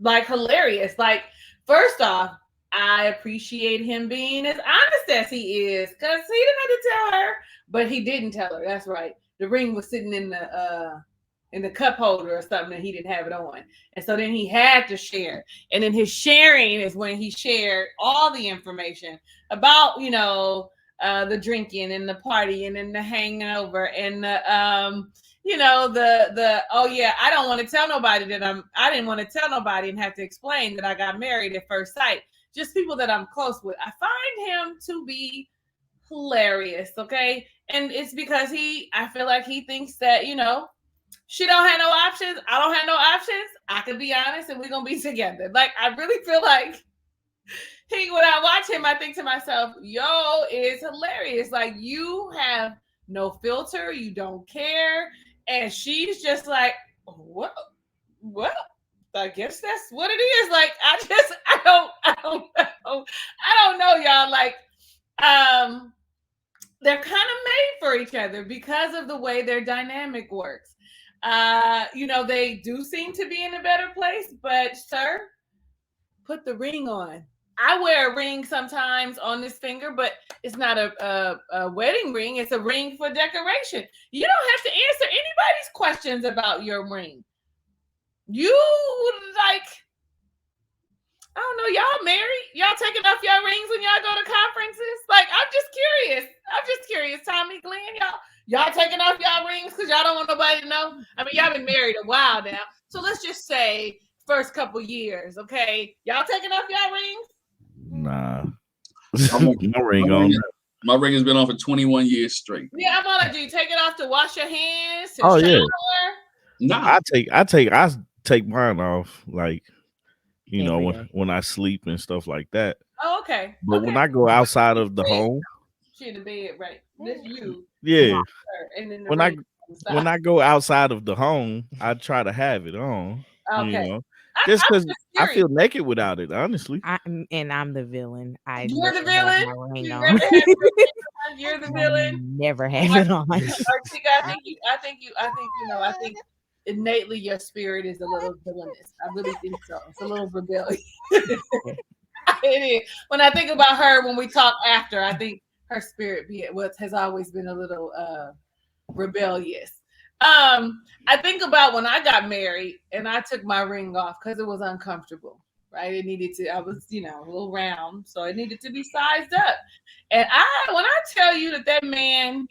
like hilarious. Like, first off, I appreciate him being as honest as he is, because he didn't have to tell her, but he didn't tell her. That's right. The ring was sitting in the cup holder or something, and he didn't have it on, and so then he had to share. And then his sharing is when he shared all the information about the drinking and the party and then the hanging over and the oh yeah, I don't want to tell nobody that I didn't want to tell nobody and have to explain that I got married at first sight. Just people that I'm close with. I find him to be hilarious, okay? And it's because I feel like he thinks that, she don't have no options. I don't have no options. I can be honest and we're gonna be together. Like, I really feel like when I watch him, I think to myself, yo, it's hilarious. Like, you have no filter, you don't care. And she's just like, what? I guess that's what it is. Like, I don't know, y'all. Like, they're kind of made for each other because of the way their dynamic works. They do seem to be in a better place, but sir, put the ring on. I wear a ring sometimes on this finger, but it's not a wedding ring. It's a ring for decoration. You don't have to answer anybody's questions about your ring. You I don't know, y'all married? Y'all taking off y'all rings when y'all go to conferences? Like, I'm just curious. Tommy, Glenn, y'all taking off y'all rings because y'all don't want nobody to know? I mean, y'all been married a while now. So let's just say first couple years, okay? Y'all taking off y'all rings? Nah. My ring on. My ring has been on for 21 years straight. Yeah, I'm on it. Do you take it off to wash your hands? To shower? Yeah. Nah. I take mine off, like, when I sleep and stuff like that. Oh, okay. But when I go outside of the home, she in the bed, right? This you. Yeah. And then when I go outside of the home, I try to have it on. Okay. Just because I feel naked without it, honestly. I'm the villain. You're the villain. You're the villain. Never have it on. Artieka, I think innately your spirit is a little villainous. I really think so. It's a little rebellious. It is. When I think about her, when we talk after, I think her spirit has always been a little rebellious. I think about when I got married and I took my ring off because it was uncomfortable, right? It needed to, I was, a little round, so it needed to be sized up. And when I tell you that man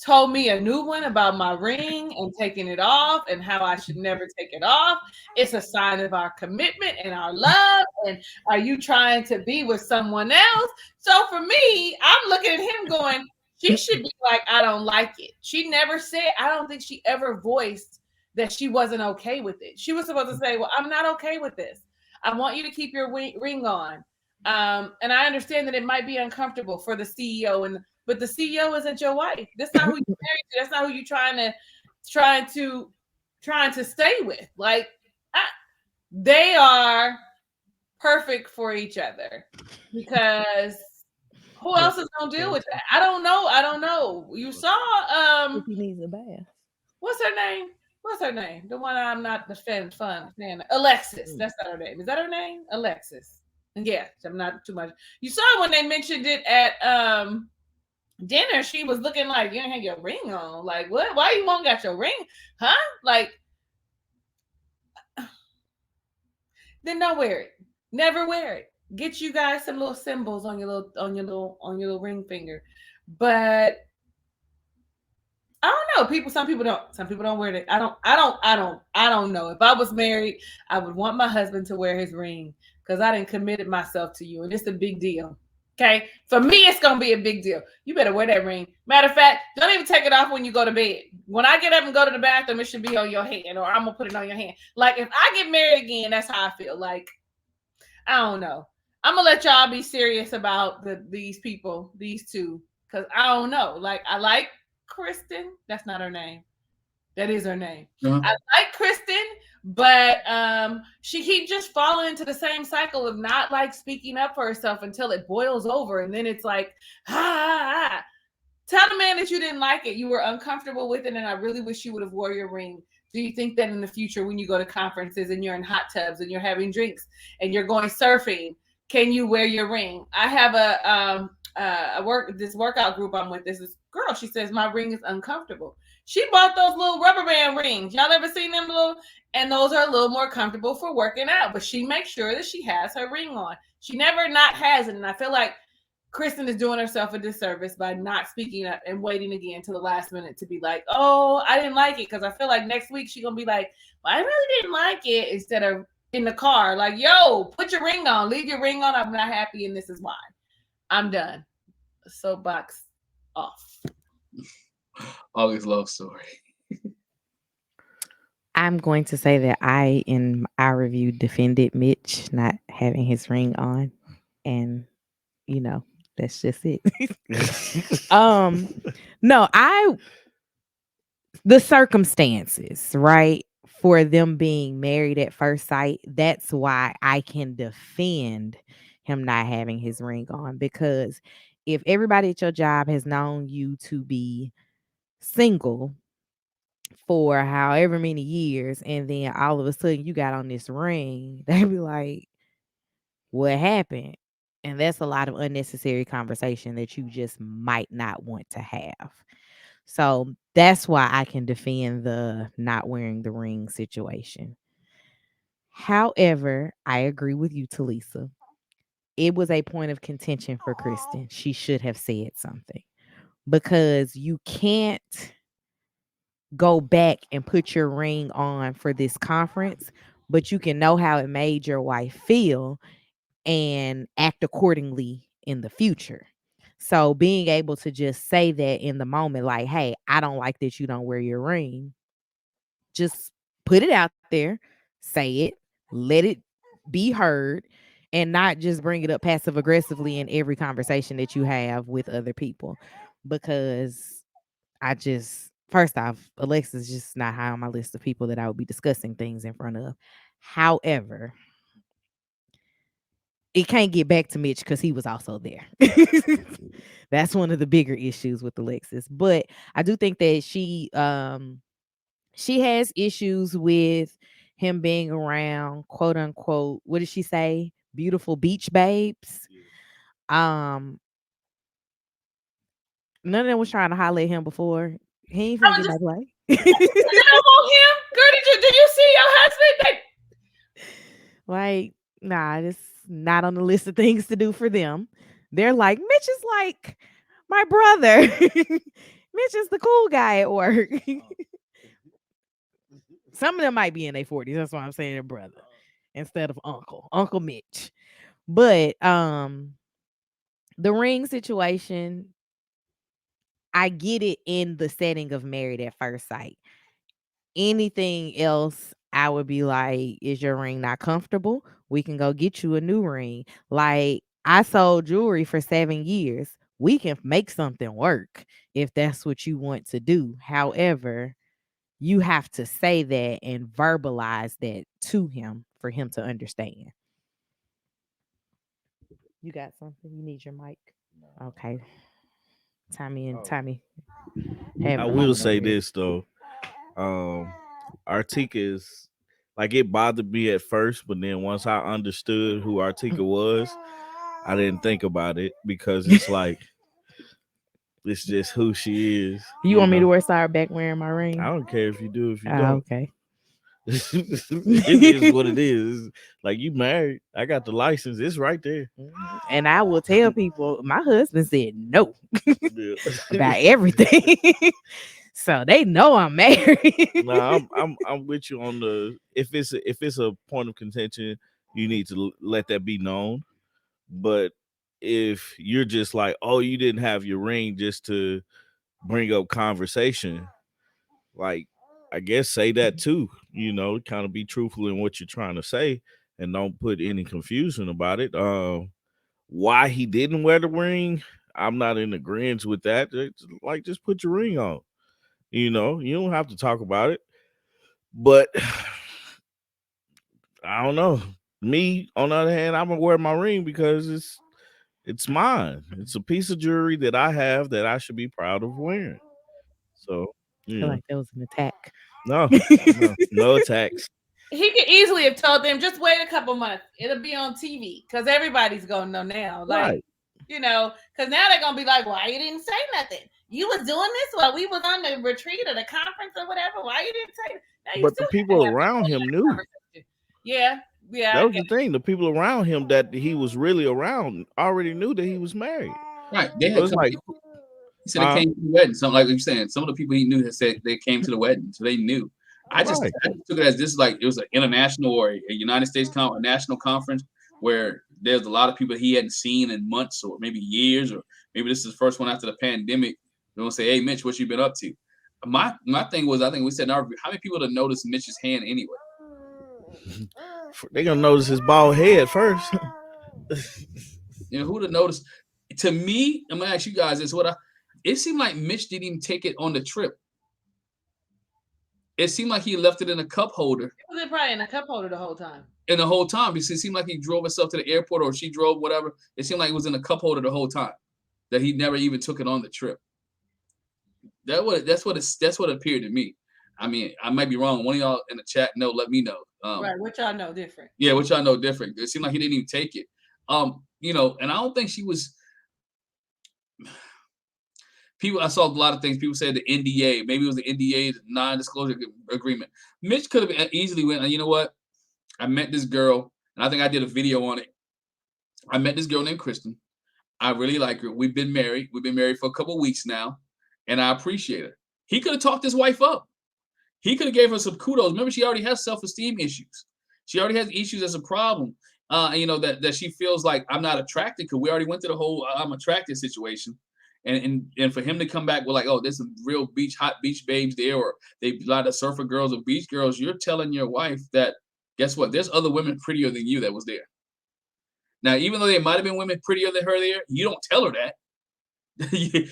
told me a new one about my ring and taking it off and how I should never take it off, it's a sign of our commitment and our love. And are you trying to be with someone else? So for me, I'm looking at him going, she should be like, I don't like it. She never said, I don't think she ever voiced that she wasn't okay with it. She was supposed to say, well, I'm not okay with this. I want you to keep your ring on. And I understand that it might be uncomfortable for the CEO, but the CEO isn't your wife. That's not who you're married to. That's not who you're trying to stay with. Like, they are perfect for each other, because who else is gonna deal with that? I don't know. You saw he needs a bath. What's her name? The one I'm not the fan. Alexis. That's not her name. Is that her name? Alexis. Yeah, I'm not too much. You saw when they mentioned it at dinner, she was looking like, you don't have your ring on. Like, what? Why you won't got your ring? Huh? Like, then don't wear it. Never wear it. get you guys some little symbols on your little ring finger. But I don't know. Some people don't. Some people don't wear it. I don't know. If I was married, I would want my husband to wear his ring because I didn't committed myself to you, and it's a big deal. Okay, for me, it's gonna be a big deal. You better wear that ring. Matter of fact, don't even take it off when you go to bed. When I get up and go to the bathroom, it should be on your hand, or I'm gonna put it on your hand. Like if I get married again, that's how I feel. Like I don't know. I'm gonna let y'all be serious about these people, these two, because I don't know. Like I like Kristen. That's not her name. That is her name. Uh-huh. I like Kristen, but she keeps just falling into the same cycle of not like speaking up for herself until it boils over, and then it's like, ah. Tell the man that you didn't like it. You were uncomfortable with it, and I really wish you would have wore your ring. Do you think that in the future, when you go to conferences and you're in hot tubs and you're having drinks and you're going surfing, can you wear your ring? I have this workout group I'm with. This girl. She says my ring is uncomfortable. She bought those little rubber band rings. Y'all ever seen them little? And those are a little more comfortable for working out. But she makes sure that she has her ring on. She never not has it, and I feel like Kristen is doing herself a disservice by not speaking up and waiting again to the last minute to be like, oh, I didn't like it. Because I feel like next week she's going to be like, well, I really didn't like it. Instead of in the car, like, yo, put your ring on. Leave your ring on. I'm not happy, and this is why. I'm done. Soapbox off. August love story. I'm going to say that I, in our review, defended Mitch not having his ring on, and you know that's just it. No, the circumstances, right, for them being married at first sight. That's why I can defend him not having his ring on, because if everybody at your job has known you to be single for however many years, and then all of a sudden you got on this ring, they'd be like, what happened? And that's a lot of unnecessary conversation that you just might not want to have. So that's why I can defend the not wearing the ring situation. However, I agree with you, Talisa. It was a point of contention for Kristen. She should have said something, because you can't go back and put your ring on for this conference, but you can know how it made your wife feel and act accordingly in the future. So being able to just say that in the moment, like, hey, I don't like that you don't wear your ring. Just put it out there, say it, let it be heard, and not just bring it up passive aggressively in every conversation that you have with other people. Because first off, Alexa's just not high on my list of people that I would be discussing things in front of. However, it can't get back to Mitch because he was also there. That's one of the bigger issues with Alexis. But I do think that she has issues with him being around, quote unquote, what did she say? Beautiful beach babes. Um, None of them was trying to holler at him before. He ain't finna I was get just no play. on him. Girl, did you see your husband? Like, nah, it's not on the list of things to do for them. They're like, Mitch is like my brother. Mitch is the cool guy at work. Some of them might be in their 40s. That's why I'm saying their brother instead of Uncle Mitch. But the ring situation, I get it in the setting of Married at First Sight. Anything else, I would be like, is your ring not comfortable? We can go get you a new ring. Like, I sold jewelry for 7 years. We can make something work if that's what you want to do. However, you have to say that and verbalize that to him for him to understand. You got something? You need your mic? Okay. Tommy I having a will moment over say here. this though. Artieka is like, it bothered me at first, but then once I understood who Artieka was, I didn't think about it, because it's like, it's just who she is. You want me to start back wearing my I ring? don't care if you do, if you Ah, don't. okay. It is what it is. Like, you married? I got the license. It's right there. And I will tell people, my husband said no Yeah. about everything. So they know I'm married. Nah, I'm with you on the if it's a point of contention, you need to let that be known. But if you're just like, oh, you didn't have your ring just to bring up conversation, like, I guess say that too. Kind of be truthful in what you're trying to say, and don't put any confusion about it. Why he didn't wear the ring, I'm not in agreement with that. Like, just put your ring on. You don't have to talk about it. But I don't know. Me, on the other hand, I'm gonna wear my ring because it's mine. It's a piece of jewelry that I have that I should be proud of wearing. So, I feel like that was an attack. no, no attacks. He could easily have told them, just wait a couple months. It'll be on TV because everybody's going to know now. Like, Right. because now they're going to be like, why you didn't say nothing? You was doing this while we was on the retreat or the conference or whatever. Why you didn't say that? But the people around him knew. Yeah. That was the thing. The people around him that he was really around already knew that he was married. Right. They So had it's some like, people. He said they came to the wedding. Something like you're saying. Some of the people he knew had said they came to the wedding, so they knew. I just right. took it as this like it was an international or a United States a national conference where there's a lot of people he hadn't seen in months or maybe years, or maybe this is the first one after the pandemic. They're gonna say, "Hey, Mitch, what you been up to?" My thing was, I think we said in our review, how many people to notice Mitch's hand anyway? They're gonna notice his bald head first. Who to notice? To me, I'm gonna ask you guys this: it seemed like Mitch didn't even take it on the trip. It seemed like he left it in a cup holder. Was it probably in a cup holder the whole time? And the whole time, because it seemed like he drove himself to the airport, or she drove, whatever. It seemed like it was in a cup holder the whole time. That he never even took it on the trip. That's what it appeared to me. I mean, I might be wrong. One of y'all in the chat, let me know. Right, what y'all know different. Yeah, what y'all know different. It seemed like he didn't even take it. And I don't think she was. People, I saw a lot of things. People said the NDA, maybe it was the NDA, non-disclosure agreement. Mitch could have easily went, you know what? I met this girl, and I think I did a video on it. I met this girl named Kristen. I really like her. We've been married. We've been married for a couple of weeks now, and I appreciate her. He could have talked his wife up. He could have gave her some kudos. Remember, she already has self-esteem issues. She already has issues as a problem. That she feels like I'm not attracted, because we already went through the whole I'm attracted situation. And for him to come back with like, oh, there's some real hot beach babes there, or they a lot of surfer girls or beach girls, you're telling your wife that, guess what? There's other women prettier than you that was there. Now, even though there might have been women prettier than her there, you don't tell her that.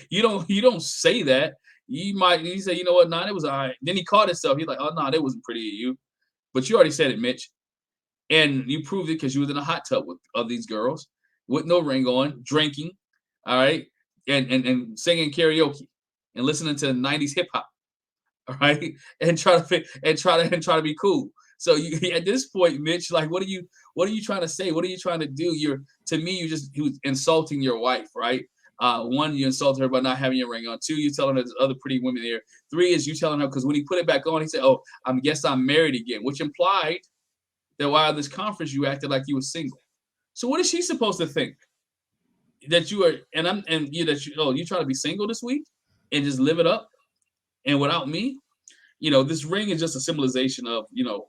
you don't say that. You say, you know what, it was all right. Then he caught himself. He's like, oh, no, it wasn't pretty of you. But you already said it, Mitch. And you proved it because you was in a hot tub with of these girls with no ring on, drinking, all right, and singing karaoke and listening to 90s hip hop, all right, and try to be cool. So you at this point, Mitch, like, what are you trying to say? What are you trying to do? He was insulting your wife, right? One, you insulted her by not having your ring on. Two, you telling her there's other pretty women there. Three is you telling her, because when he put it back on, he said, "Oh, I guess I'm married again," which implied that while this conference you acted like you were single. So what is she supposed to think? That you are you try to be single this week and just live it up and without me? This ring is just a symbolization of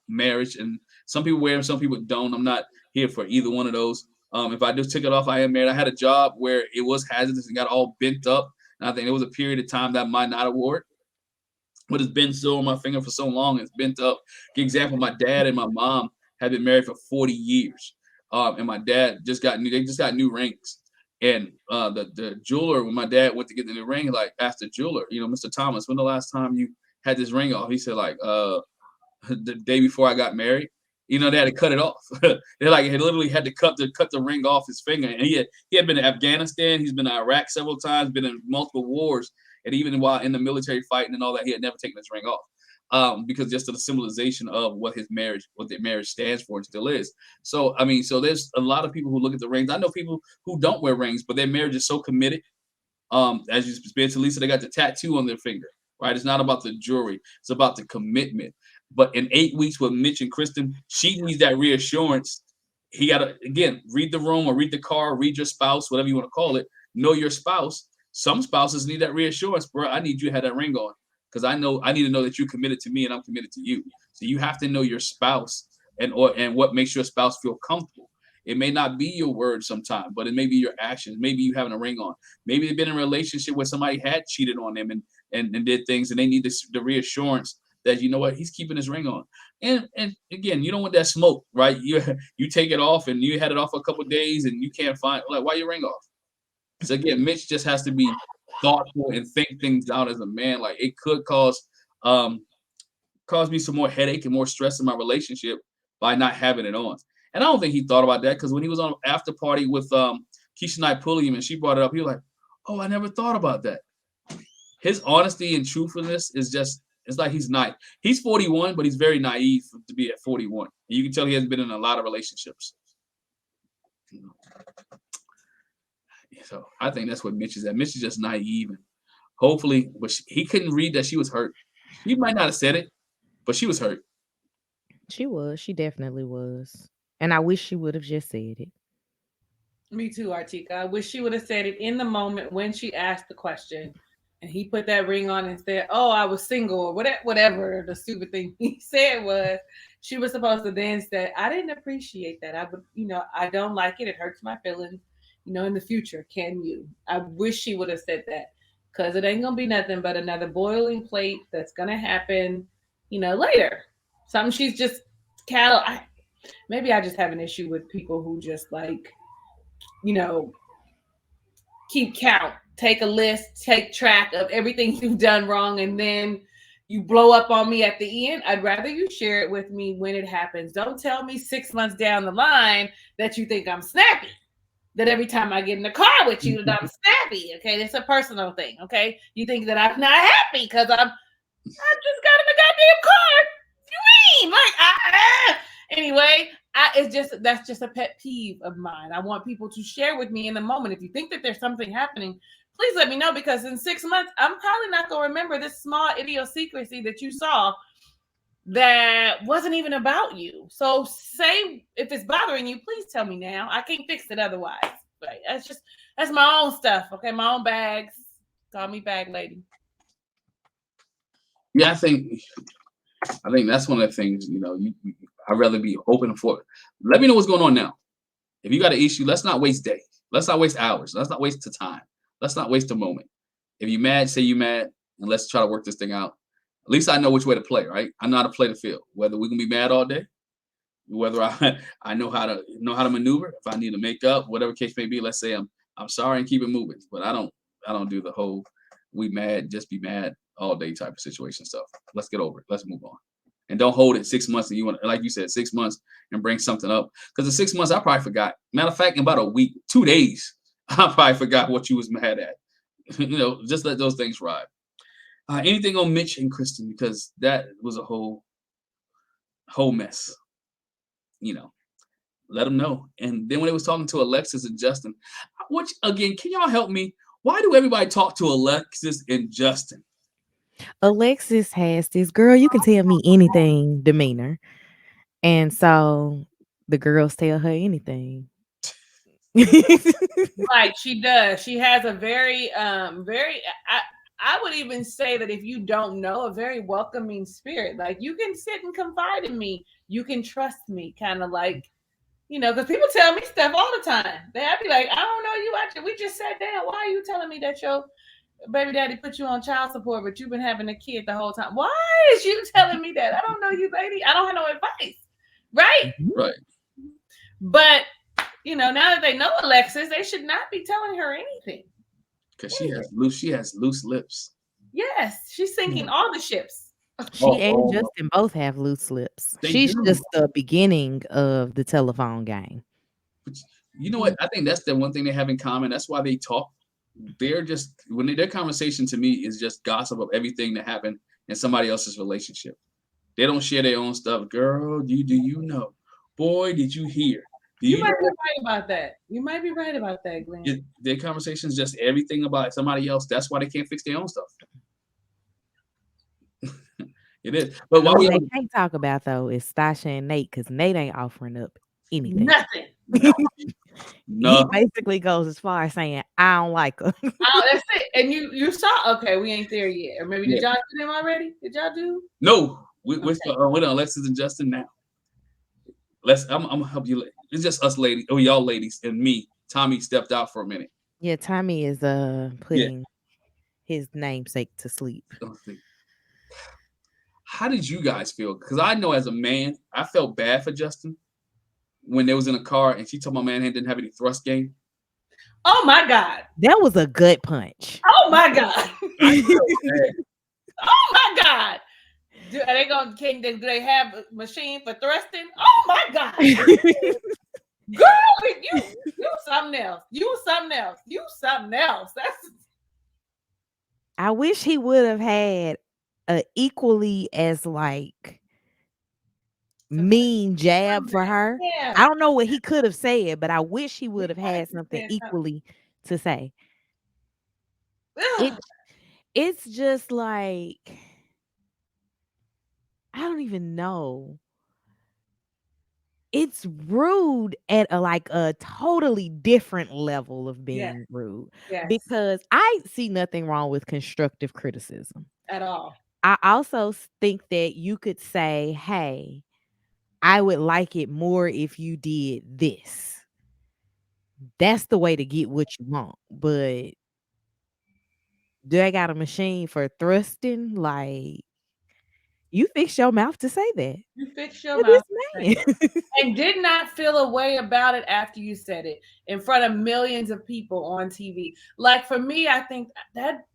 marriage, and some people wear them, some people don't. I'm not here for either one of those. If I just took it off, I am married. I had a job where it was hazardous and got all bent up, and I think there was a period of time that might not have wore it. But it's been still on my finger for so long, it's bent up. For example, my dad and my mom had been married for 40 years. And my dad just got new rings. And the jeweler, when my dad went to get the new ring, like asked the jeweler, Mr. Thomas, when the last time you had this ring off? He said, like, the day before I got married. They had to cut it off. They literally had to cut the ring off his finger. And he had been to Afghanistan, he's been to Iraq several times, been in multiple wars, and even while in the military fighting and all that, he had never taken his ring off. Because just of the symbolization of what their marriage stands for and still is. So there's a lot of people who look at the rings. I know people who don't wear rings, but their marriage is so committed. As you said to Lisa, they got the tattoo on their finger, right? It's not about the jewelry, it's about the commitment. But in 8 weeks with Mitch and Kristen, she needs that reassurance he got to, again, read the room or read the car, read your spouse, whatever you want to call it. Know your spouse. Some spouses need that reassurance, bro. I need you to have that ring on because I need to know that you're committed to me and I'm committed to you. So you have to know your spouse and what makes your spouse feel comfortable. It may not be your words sometimes, but it may be your actions. Maybe you having a ring on. Maybe they've been in a relationship where somebody had cheated on them and did things, and they need the reassurance that you know what, he's keeping his ring on. And again, you don't want that smoke, right? You take it off and you had it off a couple of days and you can't find, like, why your ring off? So again, Mitch just has to be thoughtful and think things out as a man. Like it could um cause me some more headache and more stress in my relationship by not having it on. And I don't think he thought about that because when he was on an after party with Keisha Knight Pulliam and she brought it up, he was like, "Oh, I never thought about that." His honesty and truthfulness is just, it's like he's nice. He's 41, but he's very naive to be at 41. And you can tell he hasn't been in a lot of relationships. So I think that's what Mitch is at. Mitch is just naive and hopefully, but he couldn't read that she was hurt. He might not have said it, but she was hurt. She was. She definitely was. And I wish she would have just said it. Me too, Artieka. I wish she would have said it in the moment when she asked the question, and he put that ring on and said, "Oh, I was single," or whatever the stupid thing he said was. She was supposed to then say, "I didn't appreciate that. I would, I don't like it. It hurts my feelings. In the future, can you?" I wish she would have said that because it ain't gonna be nothing but another boiling plate that's gonna happen, later. Something she's just cattle. Maybe I just have an issue with people who just like you know, keep count, take a list, take track of everything you've done wrong, and then you blow up on me at the end. I'd rather you share it with me when it happens. Don't tell me 6 months down the line that you think I'm snappy. That every time I get in the car with you that I'm snappy. Okay, it's a personal thing. Okay, you think that I'm not happy because I just got in the goddamn car. What you mean? Anyway, that's just a pet peeve of mine. I want people to share with me in the moment. If you think that there's something happening, please let me know because in 6 months, I'm probably not going to remember this small idiosyncrasy that you saw that wasn't even about you. So say if it's bothering you, please tell me now. I can't fix it otherwise. Right? That's my own stuff. Okay, my own bags. Call me bag lady. Yeah, I think that's one of the things, I'd rather be open for it. Let me know what's going on now. If you got an issue, let's not waste days. Let's not waste hours. Let's not waste the time. Let's not waste a moment. If you're mad, say you're mad, and let's try to work this thing out. At least I know which way to play, right? I know how to play the field. Whether we're gonna be mad all day, whether I know how to maneuver. If I need to make up, whatever case may be, let's say I'm sorry and keep it moving. But I don't do the whole we mad, just be mad all day type of situation stuff. Let's get over it. Let's move on. And don't hold it 6 months and you want, like you said, 6 months and bring something up. Because in 6 months, I probably forgot. Matter of fact, in about a week, 2 days, I probably forgot what you was mad at. Just let those things ride. Anything on Mitch and Kristen, because that was a whole mess. Let them know. And then when they was talking to Alexis and Justin, which again, can y'all help me? Why do everybody talk to Alexis and Justin? Alexis has this girl, you can tell me anything demeanor. And so the girls tell her anything. Right, she does. She has a very, I would even say that if you don't know, a very welcoming spirit. Like you can sit and confide in me. You can trust me, kind of like, because people tell me stuff all the time. I'd be like, I don't know you. We just sat down. Why are you telling me that your baby daddy put you on child support, but you've been having a kid the whole time? Why is you telling me that? I don't know you, baby. I don't have no advice. Right? Right. But now that they know Alexis, they should not be telling her anything. Because she has loose lips. Yes, she's sinking all the ships. She and Justin both have loose lips. She's just the beginning of the telephone game. But you know what? I think that's the one thing they have in common. That's why they talk. They're just their conversation to me is just gossip of everything that happened in somebody else's relationship. They don't share their own stuff. Girl, do you know? Boy, did you hear? You might be right about that. You might be right about that, Glenn. Their conversation is just everything about somebody else. That's why they can't fix their own stuff. It is. But what they can't talk about though is Stasha and Nate, because Nate ain't offering up anything. Nothing. No, He no. basically goes as far as saying, I don't like her. Oh, that's it. And you saw. Okay, we ain't there yet. Or maybe did Yeah. y'all do them already? Did y'all do? No, we're Okay. on Alexis and Justin now. I'm gonna help you. It's just us ladies, y'all ladies, and me. Tommy stepped out for a minute. Yeah, Tommy is Yeah. putting his namesake to sleep. Let's see. How did you guys feel? Because I know as a man, I felt bad for Justin when they was in a car and she told my man he didn't have any thrust game. Oh my God. That was a gut punch. Oh my God. I felt bad. Oh my God. Do they have a machine for thrusting? Oh my God. Girl, you something else. You something else. You something else. That's I wish he would have had a equally as like mean jab for her. yeah. I don't know what he could have said, but I wish he would have might had have something said something. equally to say. Ugh. It's just like I don't even know. It's rude at a totally different level of Yes. being rude Yes. because I see nothing wrong with constructive criticism. At all. I also think that you could say, "Hey, I would like it more if you did this." That's the way to get what you want. But do I got a machine for thrusting? Like, you fix your mouth to say that. You fix your To mouth this man. and did not feel a way about it after you said it in front of millions of people on TV. Like for me, I think that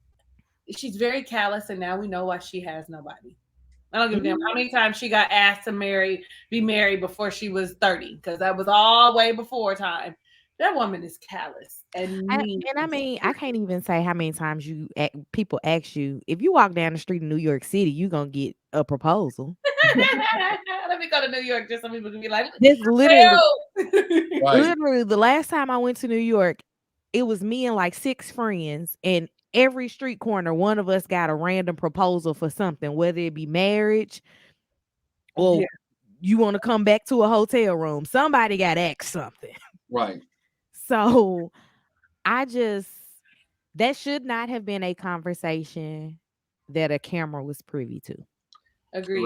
she's very callous, and now we know why she has nobody. I don't give a damn how many times she got asked to be married before she was 30, because that was all way before time. That woman is callous and mean. I mean, I can't even say how many times people ask you if you walk down the street in New York City, you gonna get a proposal. Let me go to New York just so people can be like, This literally, Right. literally the last time I went to New York, it was me and like 6 friends, and every street corner, one of us got a random proposal for something, whether it be marriage or Yeah. you want to come back to a hotel room. Somebody got asked something. Right. So that should not have been a conversation that a camera was privy to. Agreed.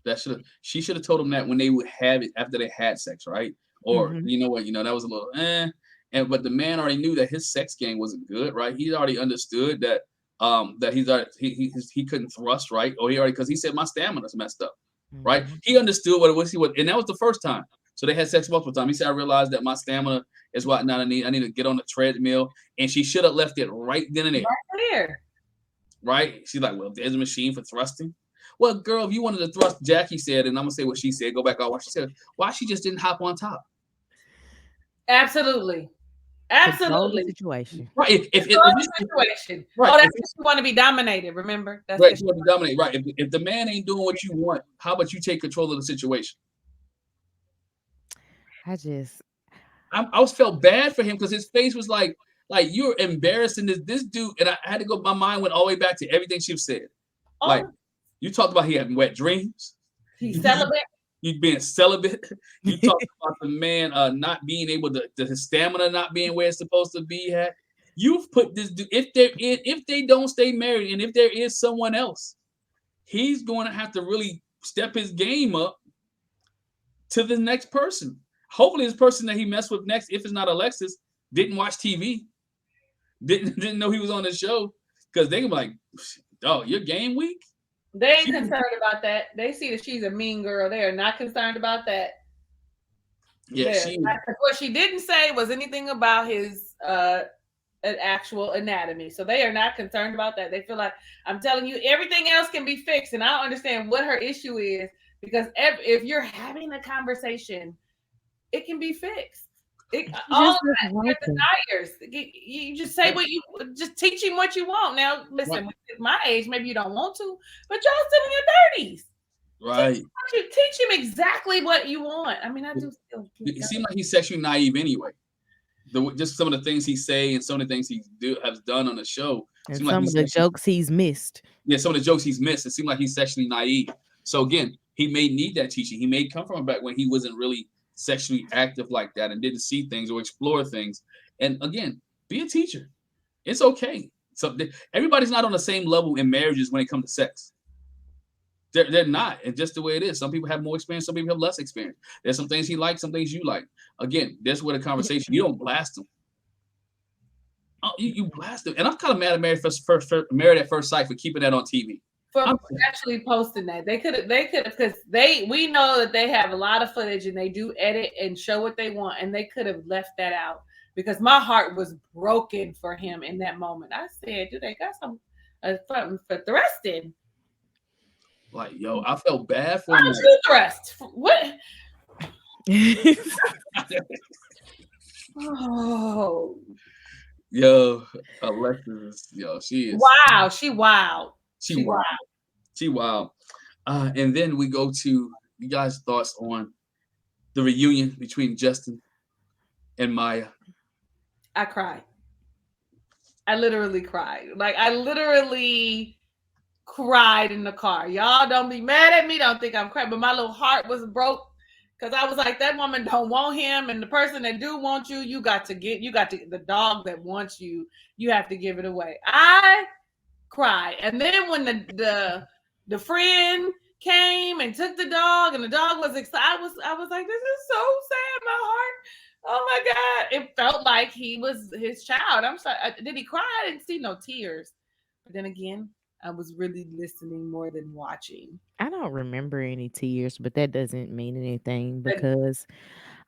Correct. She should have told him that when they would have it after they had sex, right? Or you know what, that was a little but the man already knew that his sex game wasn't good, right? He already understood that that he couldn't thrust, right? Or because he said my stamina's messed up, right? He understood what it was and that was the first time. So they had sex multiple times. He said, I realized that my stamina is what I need to get on the treadmill. And she should have left it right then and there. Right there. Right? She's like, well, there's a machine for thrusting. Well, girl, if you wanted to thrust, Jackie said, and I'm gonna say what she said, go back on what she said. Why she just didn't hop on top? Absolutely. Control the situation. Right. Situation. Right. Oh, that's because you want to be dominated, remember? That's right, you want to dominate. Right. If the man ain't doing what you want, how about you take control of the situation? I was felt bad for him because his face was like you're embarrassing this dude, and I had to go. My mind went all the way back to everything she said. Oh. Like you talked about, he had wet dreams. He's celibate. You being celibate. You talked about the man not being able to his stamina not being where it's supposed to be at. You've put this dude, if they don't stay married, and if there is someone else, he's going to have to really step his game up to the next person. Hopefully, this person that he messed with next, if it's not Alexis, didn't watch TV, didn't know he was on the show, because they can be like, "Oh, your game week." They ain't concerned about that. They see that she's a mean girl. They are not concerned about that. Yeah, what she didn't say was anything about his actual anatomy. So they are not concerned about that. They feel like, I'm telling you, everything else can be fixed. And I don't understand what her issue is, because if you're having a conversation, it can be fixed. All of that, desires. You just say just teach him what you want. Now, listen, at my age, maybe you don't want to, but y'all still in your 30s. Right. Teach him exactly what you want. I mean, I do still. It seems like he's sexually naive anyway. Just some of the things he say and some of the things he has done on the show. And some of the jokes he's missed. Yeah, some of the jokes he's missed. It seemed like he's sexually naive. So again, he may need that teaching. He may come from back when he wasn't really sexually active like that and didn't see things or explore things. And again, be a teacher. It's okay. So everybody's not on the same level in marriages when it comes to sex. They're not. It's just the way it is. Some people have more experience, some people have less experience. There's some things he likes, some things you like. Again, that's where the conversation, you don't blast them. Oh, you blast them. And I'm kind of mad at Married at First Sight for keeping that on TV. For actually posting that. They could have because we know that they have a lot of footage and they do edit and show what they want, and they could have left that out because my heart was broken for him in that moment. I said, "Do they got some something for thrusting?" Like, yo, I felt bad for Why him. did you thrust? What? Oh, Yo, Alexis, yo, she is wow, she wild. she wild. She wild. And then we go to you guys' thoughts on the reunion between Justin and Maya. I cried. I literally cried. Like I literally cried in the car. Y'all don't be mad at me. Don't think I'm crying, but my little heart was broke because I was like, that woman don't want him, and the person that do want you, you got to the dog that wants you. You have to give it away. I cried, and then when the friend came and took the dog, and the dog was excited, I was like, this is so sad. My heart. Oh my God. It felt like he was his child. I'm sorry. Did he cry? I didn't see no tears. But then again, I was really listening more than watching. I don't remember any tears, but that doesn't mean anything because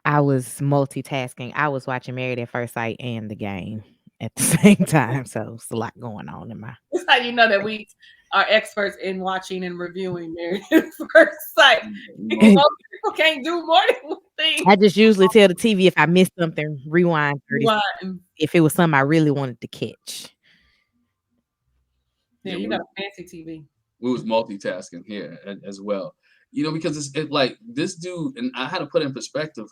I was multitasking. I was watching Married at First Sight and the game at the same time. So it's a lot going on in my. That's how you know that we are experts in watching and reviewing Married at First Sight. Most people can't do more than one thing. I just usually tell the TV if I missed something, rewind 30 seconds, if it was something I really wanted to catch. Yeah, you got a fancy TV. We was multitasking here as well. You know, because it's like this dude, and I had to put it in perspective.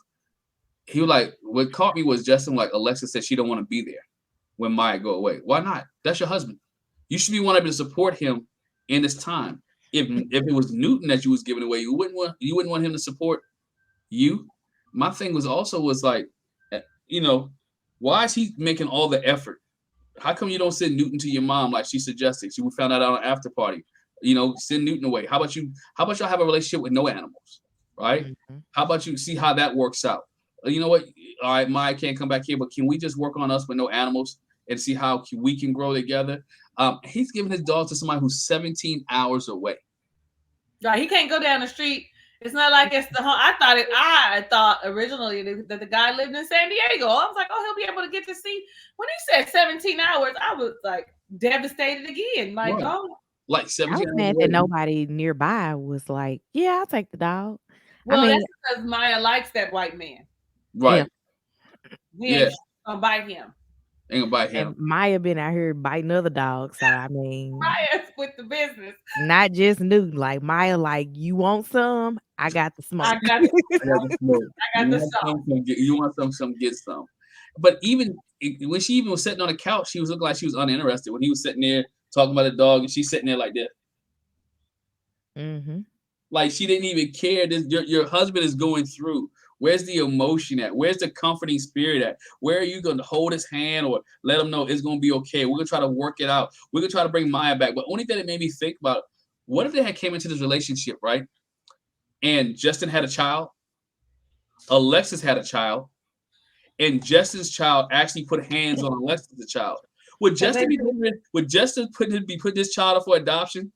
He was like, what caught me was Justin, like Alexa said, she don't want to be there when Maya go away. Why not? That's your husband. You should be wanting to support him in this time. If it was Newton that you was giving away, you wouldn't want him to support you. My thing was like, you know, why is he making all the effort? How come you don't send Newton to your mom like she suggested? She found out on an after party. You know, send Newton away. How about y'all have a relationship with no animals, right? Mm-hmm. How about you see how that works out? You know what? All right, Maya can't come back here, but can we just work on us with no animals and see how we can grow together? He's giving his dog to somebody who's 17 hours away. Right, he can't go down the street. It's not like it's the home. I thought originally that the guy lived in San Diego. I was like, oh, he'll be able to get to see. When he said 17 hours, I was like devastated again. Like, right. Oh. Like 17 I was mad that nobody nearby was like, yeah, I'll take the dog. Well, I mean, that's because Maya likes that white man. Right. He ain't gonna bite him. Ain't gonna bite him. And Maya been out here biting other dogs. So I mean, Maya's with the business. Not just Newton. Like Maya, like, you want some? I got the smoke. I got the smoke. You want some, get some. But even when she even was sitting on the couch, she was looking like she was uninterested. When he was sitting there talking about the dog, and she's sitting there like that. Mm-hmm. Like she didn't even care. Your husband is going through. Where's the emotion at? Where's the comforting spirit at? Where are you going to hold his hand or let him know it's going to be okay? We're going to try to work it out. We're going to try to bring Maya back. But only thing that made me think about, what if they had came into this relationship, right? And Justin had a child, Alexis had a child, and Justin's child actually put hands on Alexis' child. Would Justin be putting this child up for adoption?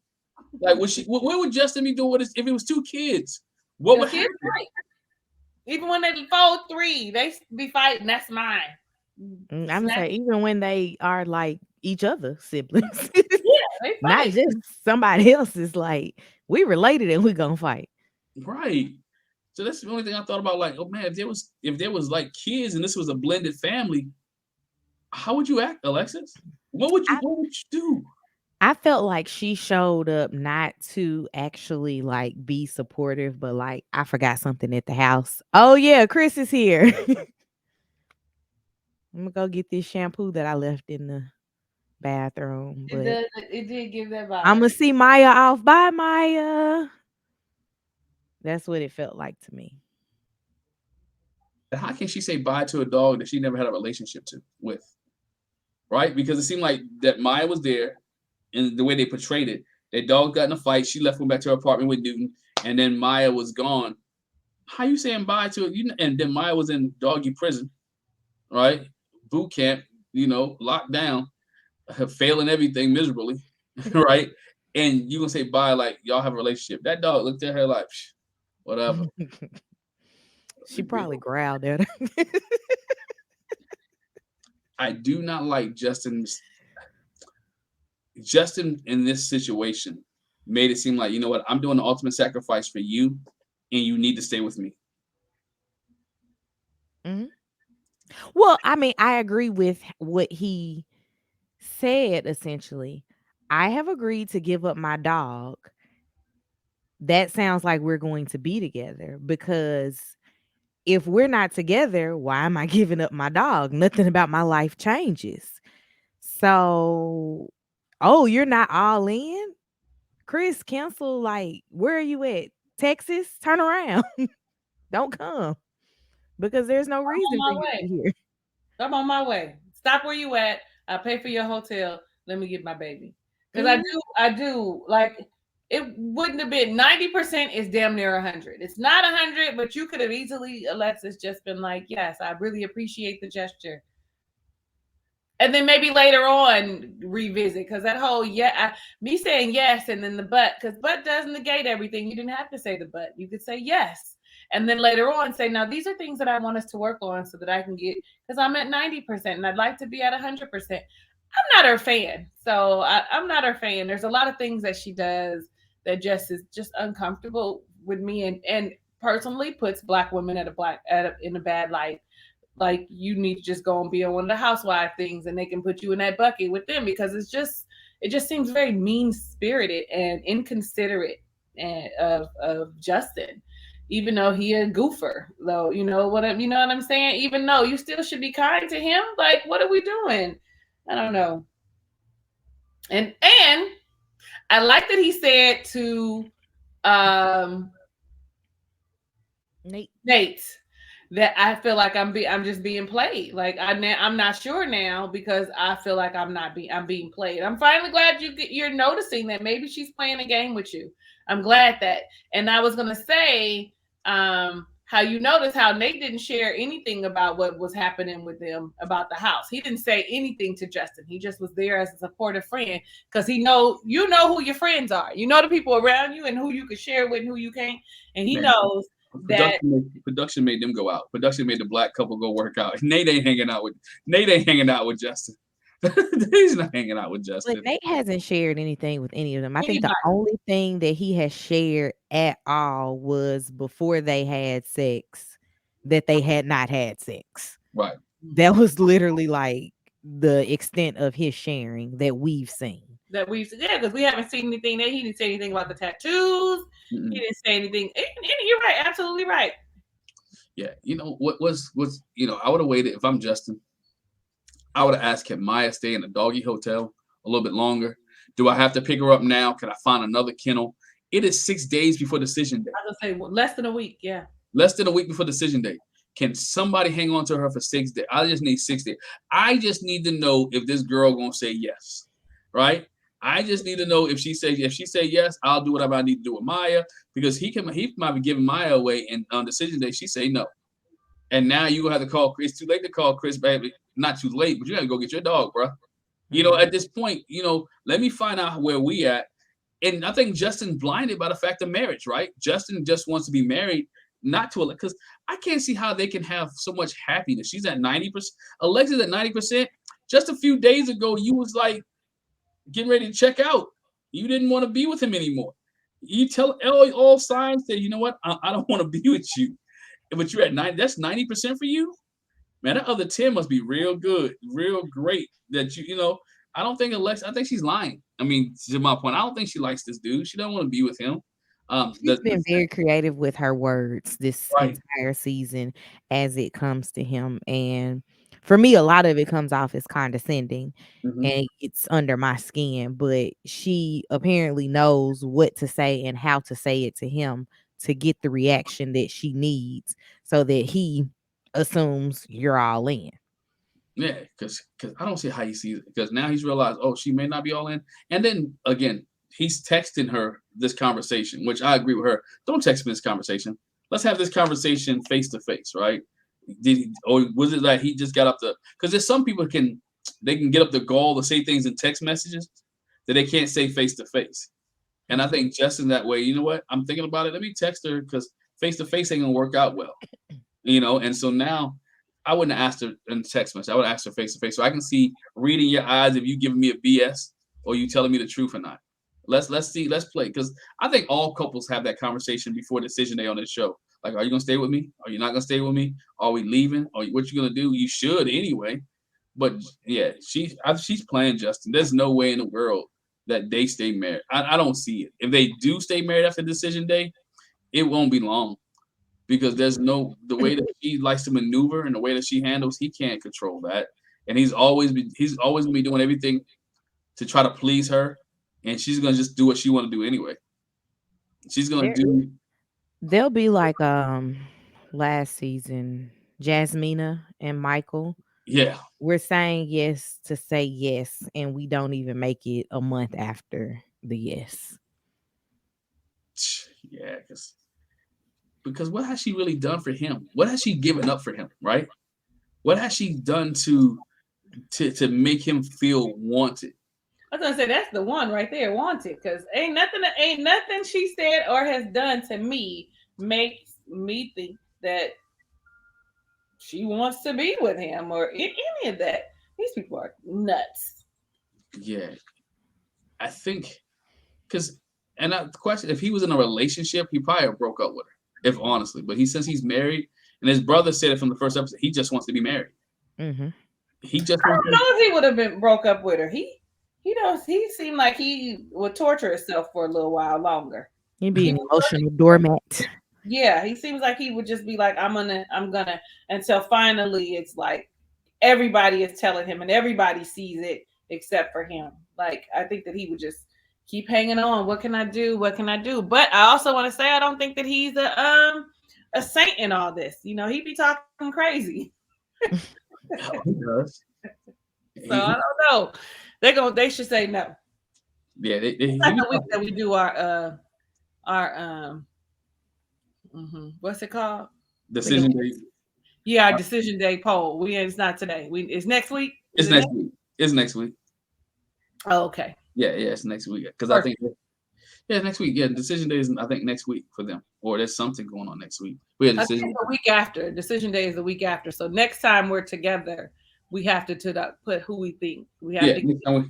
Like, what would Justin be doing with this if it was two kids? What would happen? Right. Even when they 4-3, they be fighting. That's mine. I'm gonna say, even when they are like each other siblings, yeah, they fight. Not just somebody else. Is like, we related and we gonna fight. Right. So that's the only thing I thought about. Like, oh man, if there was like kids and this was a blended family, how would you act, Alexis? What would you do? I felt like she showed up not to actually like be supportive, but like, I forgot something at the house. Oh yeah, Chris is here. I'm gonna go get this shampoo that I left in the bathroom. But it did give that vibe. I'm gonna see Maya off. Bye, Maya. That's what it felt like to me. how can she say bye to a dog that she never had a relationship to with? Right? Because it seemed like that Maya was there, and the way they portrayed it, that dog got in a fight. She left, went back to her apartment with Newton, and then Maya was gone. How you saying bye to it? And then Maya was in doggy prison, right? Boot camp, locked down, failing everything miserably, right? And you gonna say bye like y'all have a relationship? That dog looked at her like, whatever. She probably growled at her. I do not like Justin's. Justin in this situation made it seem like, you know what, I'm doing the ultimate sacrifice for you, and you need to stay with me. Mhm. Well, I mean, I agree with what he said essentially. I have agreed to give up my dog. That sounds like we're going to be together because if we're not together, why am I giving up my dog? Nothing about my life changes. So, oh, you're not all in? Chris, cancel. Like, where are you at? Texas? Turn around. Don't come because there's no I'm on reason for my you to be way. here. I'm on my way. Stop where you at. I'll pay for your hotel. Let me get my baby. Because Mhm. I do like it wouldn't have been 90% is damn near 100. It's not 100, but you could have easily, Alexis, just been like, yes, I really appreciate the gesture. And then maybe later on revisit because that whole me saying yes and then the but, because but does negate everything. You didn't have to say the but. You could say yes. And then later on say, now these are things that I want us to work on so that I can get, because I'm at 90% and I'd like to be at 100%. I'm not her fan. So I'm not her fan. There's a lot of things that she does that just is just uncomfortable with me, and personally puts black women in a bad light. Like you need to just go and be on one of the housewife things and they can put you in that bucket with them, because it just seems very mean spirited and inconsiderate of Justin, even though he a goofer, though. You know what I'm saying? Even though you still should be kind to him. Like, what are we doing? I don't know. And I like that he said to um Nate. Nate that I feel like I'm just being played. Like I'm not sure now because I feel like I'm being played. I'm finally glad you're noticing that maybe she's playing a game with you. I'm glad that. And I was gonna say how you notice how Nate didn't share anything about what was happening with them about the house. He didn't say anything to Justin. He just was there as a supportive friend because you know who your friends are. You know the people around you and who you can share with and who you can't. And he Man, knows that production made them go out. Production made the black couple go work out. Nate ain't hanging out with Justin. He's not hanging out with But Justin. Nate hasn't shared anything with any of them. I think the anybody. only thing that he has shared at all was before they had sex, that they had not had sex. Right. That was literally like the extent of his sharing that we've seen. That because we haven't seen anything that he didn't say anything about the tattoos. He Mm-mm. didn't say anything. And you're right, absolutely right. Yeah. I would have waited if I'm Justin. I would have asked, can Maya stay in the doggy hotel a little bit longer? Do I have to pick her up now? Can I find another kennel? It is 6 days before decision day. I was gonna say less than a week. Yeah. Less than a week before decision day. Can somebody hang on to her for 6 days? I just need 6 days. I just need to know if this girl gonna say yes, right? I just need to know if she say yes, I'll do whatever I need to do with Maya, because he might be giving Maya away, and on decision day she say no, and now you gonna have to call Chris. It's too late to call Chris, baby. Not too late, but you gotta go get your dog, bro. At this point, let me find out where we at. And I think Justin's blinded by the fact of marriage, right? Justin just wants to be married, not to because I can't see how they can have so much happiness. She's at 90%. Alexa's at 90%. Just a few days ago, you was like getting ready to check out. You didn't want to be with him anymore. You tell all signs that, you know what, I don't want to be with you. But you're at 90. That's 90% for you, man. That other 10 must be real good, real great. That I don't think Alexa. I think she's lying. I mean, to my point, I don't think she likes this dude. She don't want to be with him. She's been very creative with her words this Right. entire season as it comes to him. And for me, a lot of it comes off as condescending Mhm. and it's under my skin. But she apparently knows what to say and how to say it to him to get the reaction that she needs so that he assumes you're all in. Yeah, because I don't see how he sees it. Because now he's realized, oh, she may not be all in. And then again, he's texting her this conversation, which I agree with her. Don't text me this conversation. Let's have this conversation face to face, right? Or was it like he just got up the? Because there's some people they can get up the gall to say things in text messages that they can't say face to face. And I think Justin that way. You know what? I'm thinking about it. Let me text her because face to face ain't gonna work out well. And so now I wouldn't have asked her in text message. I would ask her face to face, so I can see reading your eyes if you giving me a BS or you telling me the truth or not. Let's see. Let's play because I think all couples have that conversation before decision day on this show. Like, are you gonna stay with me? Are you not gonna stay with me? Are we leaving? Or what you gonna do? You should anyway. But yeah, she's playing Justin. There's no way in the world that they stay married. I don't see it. If they do stay married after decision day, it won't be long because there's the way that she likes to maneuver and the way that she handles, he can't control that. And he's always gonna be doing everything to try to please her, and she's gonna just do what she want to do anyway. She's gonna do. They'll be like last season, Jasmina and Michael. Yeah. We're saying yes to say yes, and we don't even make it a month after the yes. Yeah, because what has she really done for him? What has she given up for him, right? What has she done to make him feel wanted? I was gonna say that's the one right there, wanted, because ain't nothing she said or has done to me makes me think that she wants to be with him or any of that. These people are nuts. Yeah, I think the question, if he was in a relationship, he probably broke up with her, if honestly. But since he's married, and his brother said it from the first episode, he just wants to be married. Mm-hmm. He just. I don't know if he would have been broke up with her. He seemed like he would torture himself for a little while longer. He'd be an emotional doormat. Yeah, he seems like he would just be like, I'm gonna, until finally it's like everybody is telling him and everybody sees it except for him. Like, I think that he would just keep hanging on. What can I do? What can I do? But I also want to say I don't think that he's a saint in all this. He'd be talking crazy. He does. So I don't know. They should say no. Yeah, the week that we do our what's it called? Decision day. Yeah, our decision day poll. It's not today. It's next week. It's next week. It's next week. Oh, okay. Yeah, it's next week. Because I think next week. Yeah, decision day is I think next week for them. Or there's something going on next week. We have decision the week after. Decision day is the week after. So next time we're together, we have to put who we think. We have to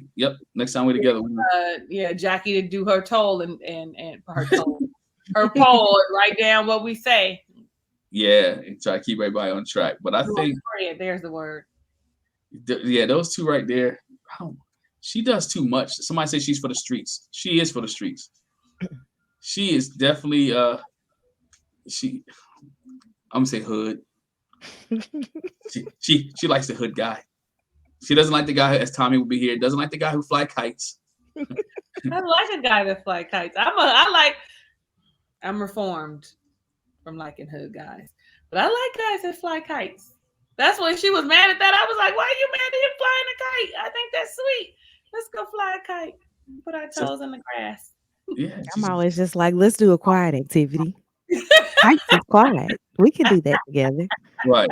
next time we're together. Jackie to do her toll and her toll. Her poll and write down what we say. Yeah, and try to keep everybody on track. But I think there's the word. Those two right there. She does too much. Somebody say she's for the streets. She is for the streets. She is definitely I'm gonna say hood. she likes the hood guy. She doesn't like the guy, as Tommy would be here, doesn't like the guy who fly kites. I like a guy that fly kites. I'm reformed from liking hood guys. But I like guys that fly kites. That's when she was mad at that. I was like, why are you mad at him flying a kite? I think that's sweet. Let's go fly a kite. Put our toes in the grass. Yeah. I'm always just like, let's do a quiet activity. Kites is quiet. We can do that together. Right.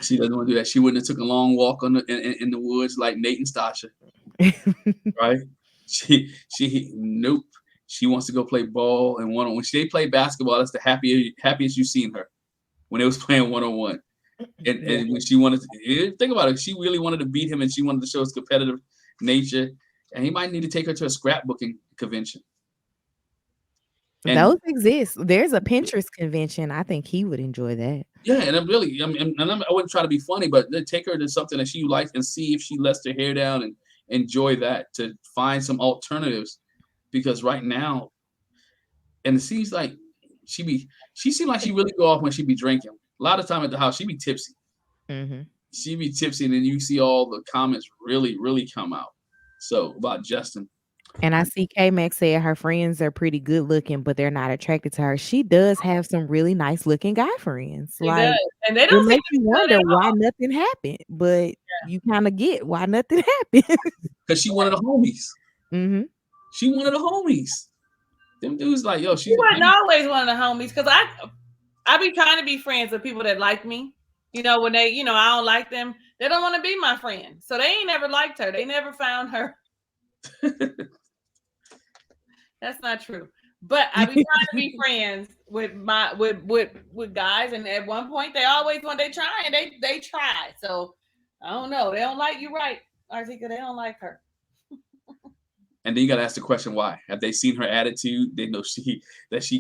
She doesn't want to do that. She wouldn't have took a long walk in the woods like Nate and Stasha. Right? Nope. She wants to go play ball and one-on-one. When they play basketball, that's the happiest you've seen her. When they was playing one-on-one. And when she wanted to think about it, she really wanted to beat him and she wanted to show his competitive nature. And he might need to take her to a scrapbooking convention. Those exist. There's a Pinterest convention. I think he would enjoy that. Yeah, and I wouldn't try to be funny, but take her to something that she likes and see if she lets her hair down and enjoy that, to find some alternatives. Because right now, and it seems like she seems like she really go off when she be drinking. A lot of time at the house, she be tipsy. Mm-hmm. She be tipsy, and then you see all the comments really, really come out. So about Justin. And I see K Max said her friends are pretty good looking, but they're not attracted to her. She does have some really nice looking guy friends. She does, Like and they it don't seem makes to you be good wonder at why all. nothing happened, but you kind of get why nothing happened. Because she one of the homies. hmm She one of the homies. Them dudes like, yo, She she's wasn't always one of the homies because I be trying to be friends with people that like me. When they, I don't like them, they don't want to be my friend. So they ain't never liked her. They never found her. That's not true. But I be trying to be friends with my with guys, and at one point they always when they try and they try. So I don't know. They don't like you, right, Artieka? They don't like her. and then you gotta ask the question why. Have they seen her attitude? They know she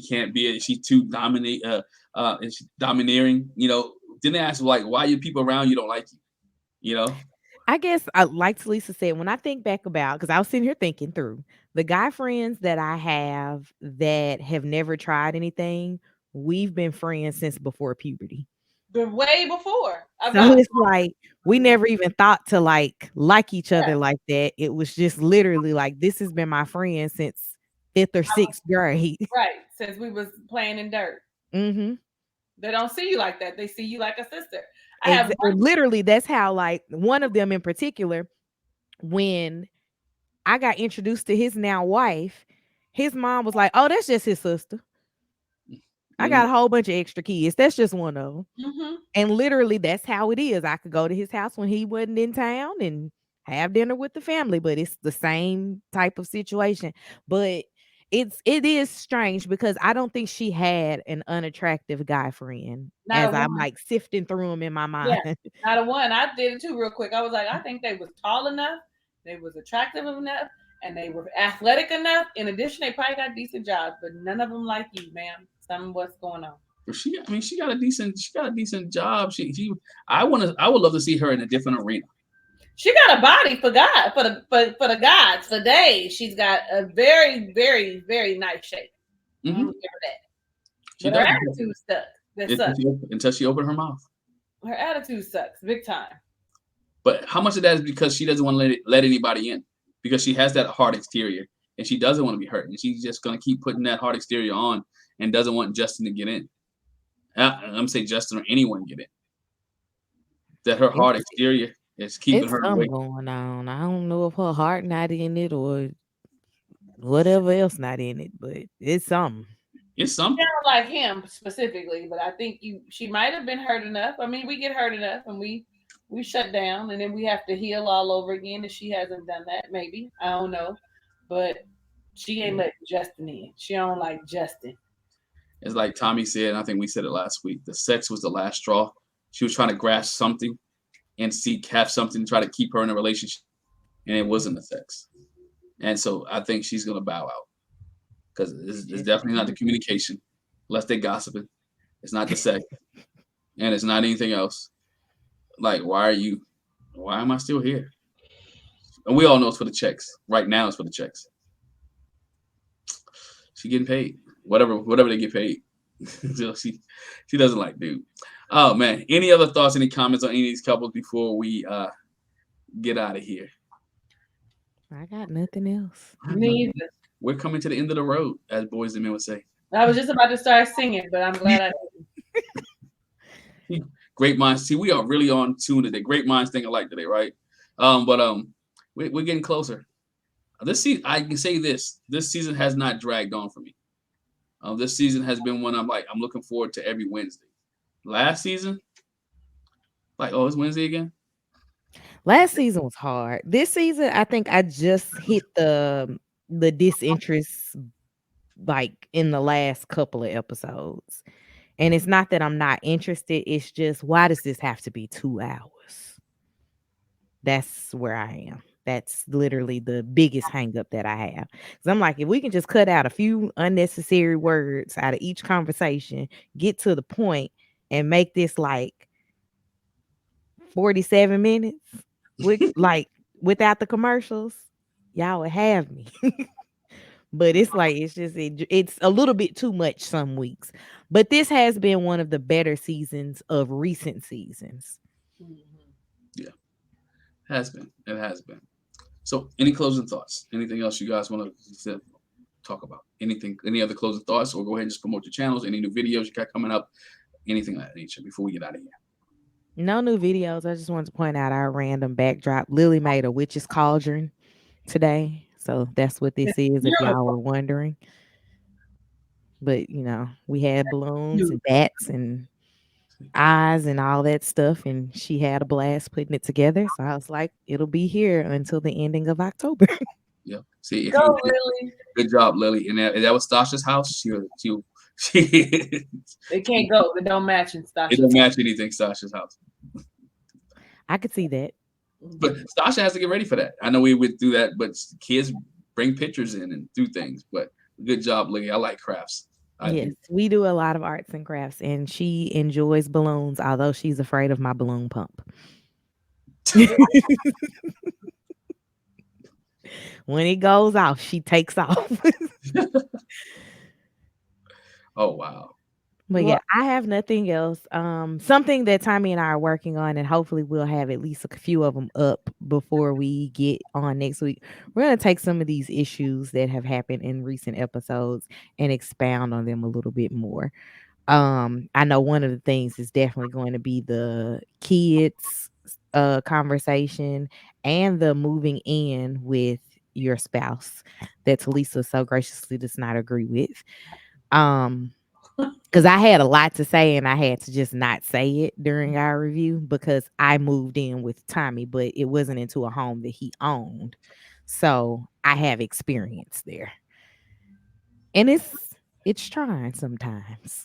can't be it. She's too and she's domineering. Then they ask like why your people around you don't like you. You know, I guess like Lisa said, when I think back about because I was sitting here thinking through the guy friends that I have that have never tried anything, we've been friends since before puberty. But way before So about it's like we never even thought to like each yeah, other like that. It was just literally like this has been my friend since fifth or sixth grade. right since we was playing in dirt. hmm They don't see you like that. They see you like a sister. I have one. Literally, that's how like one of them in particular, when I got introduced to his now wife, his mom was like, "Oh, that's just his sister. I Mhm. got a whole bunch of extra kids. That's just one of them." Mm-hmm. And literally, that's how it is. I could go to his house when he wasn't in town and have dinner with the family, but it's the same type of situation. But it is strange because I don't think she had an unattractive guy friend Not a as I'm one. like sifting through them in my Yeah, mind. not a one. I did it too real quick. I was like, I think they was tall enough, they was attractive enough, and they were athletic enough. In addition, they probably got decent jobs, but none of them like you, ma'am. Some what's going on. I mean, she got a decent job. I would love to see her in a different arena. She got a body for God, for the gods, for days. She's got a very, very, very nice shape. I'm Hmm gonna give her that. She But her does attitude stuck. That sucks. until she opened her mouth. Her attitude sucks big time. But how much of that is because she doesn't want to let anybody in? Because she has that hard exterior and she doesn't want to be hurt, and she's just gonna keep putting that hard exterior on and doesn't want Justin to get in. I'm saying Justin or anyone get in. That her hard It's exterior is keeping it's her something away. going on. I don't know if her heart not in it or whatever else not in it, but it's something. It's I something. don't like him specifically, but I think she might have been hurt enough. I mean, we get hurt enough and we shut down and then we have to heal all over again if she hasn't done that, maybe. I don't know. But she ain't letting Justin in. She don't like Justin. It's like Tommy said, and I think we said it last week. The sex was the last straw. She was trying to grasp something and have something to try to keep her in a relationship, and it wasn't the sex. And so I think she's gonna bow out because it's definitely not the communication, unless they gossiping. It's not the sex, and it's not anything else. Like, why are you? Why am I still here? And we all know it's for the checks. Right now, it's for the checks. She getting paid, whatever they get paid. So she doesn't like dude. Oh man, any other thoughts? Any comments on any of these couples before we get out of here? I got nothing else. Me either. We're coming to the end of the road, as boys and men would say. I was just about to start singing, but I'm glad I Great minds. See, we are really on tune today. Great minds think alike today, right? But we're getting closer. This season, I can say this: this season has not dragged on for me. This season has been one I'm looking forward to every Wednesday. Last season, like, oh, it's Wednesday again. Last season was hard. This season, I think I just hit the disinterest like in the last couple of episodes. And it's not that I'm not interested, it's just why does this have to be 2 hours? That's where I am. That's literally the biggest hang up that I have. Cuz I'm like if we can just cut out a few unnecessary words out of each conversation, get to the point and make this like 47 minutes with like without the commercials, y'all would have me. But it's like it's a little bit too much some weeks. But this has been one of the better seasons of recent seasons. Mhm. Yeah, has been. It has been. So, any closing thoughts? Anything else you guys want to talk about? Anything? Any other closing thoughts? Or go ahead and just promote your channels. Any new videos you got coming up? Anything of that nature before we get out of here. No new videos. I just wanted to point out our random backdrop. Lily made a witch's cauldron today. So that's what this It's is, if y'all beautiful. were wondering. But, we had balloons and bats and eyes and all that stuff. And she had a blast putting it together. So I was like, it'll be here until the ending of October. Yeah. See, if Go, you Lily. good job, Lily. And that was Stasha's house. She They can't go. They don't match in it Stasha. don't match anything Stasha's house. I could see that. But Stasha has to get ready for that. I know we would do that, but kids bring pictures in and do things. But good job, Lily. I like crafts. Yes, we do a lot of arts and crafts, and she enjoys balloons, although she's afraid of my balloon pump. When it goes off, she takes off. Oh, wow. But yeah, I have nothing else. Something that Tommy and I are working on, and hopefully we'll have at least a few of them up before we get on next week. We're going to take some of these issues that have happened in recent episodes and expound on them a little bit more. I know one of the things is definitely going to be the kids conversation and the moving in with your spouse that Talisa so graciously does not agree with. Because I had a lot to say and I had to just not say it during our review because I moved in with Tommy, but it wasn't into a home that he owned. So I have experience there. And it's trying sometimes.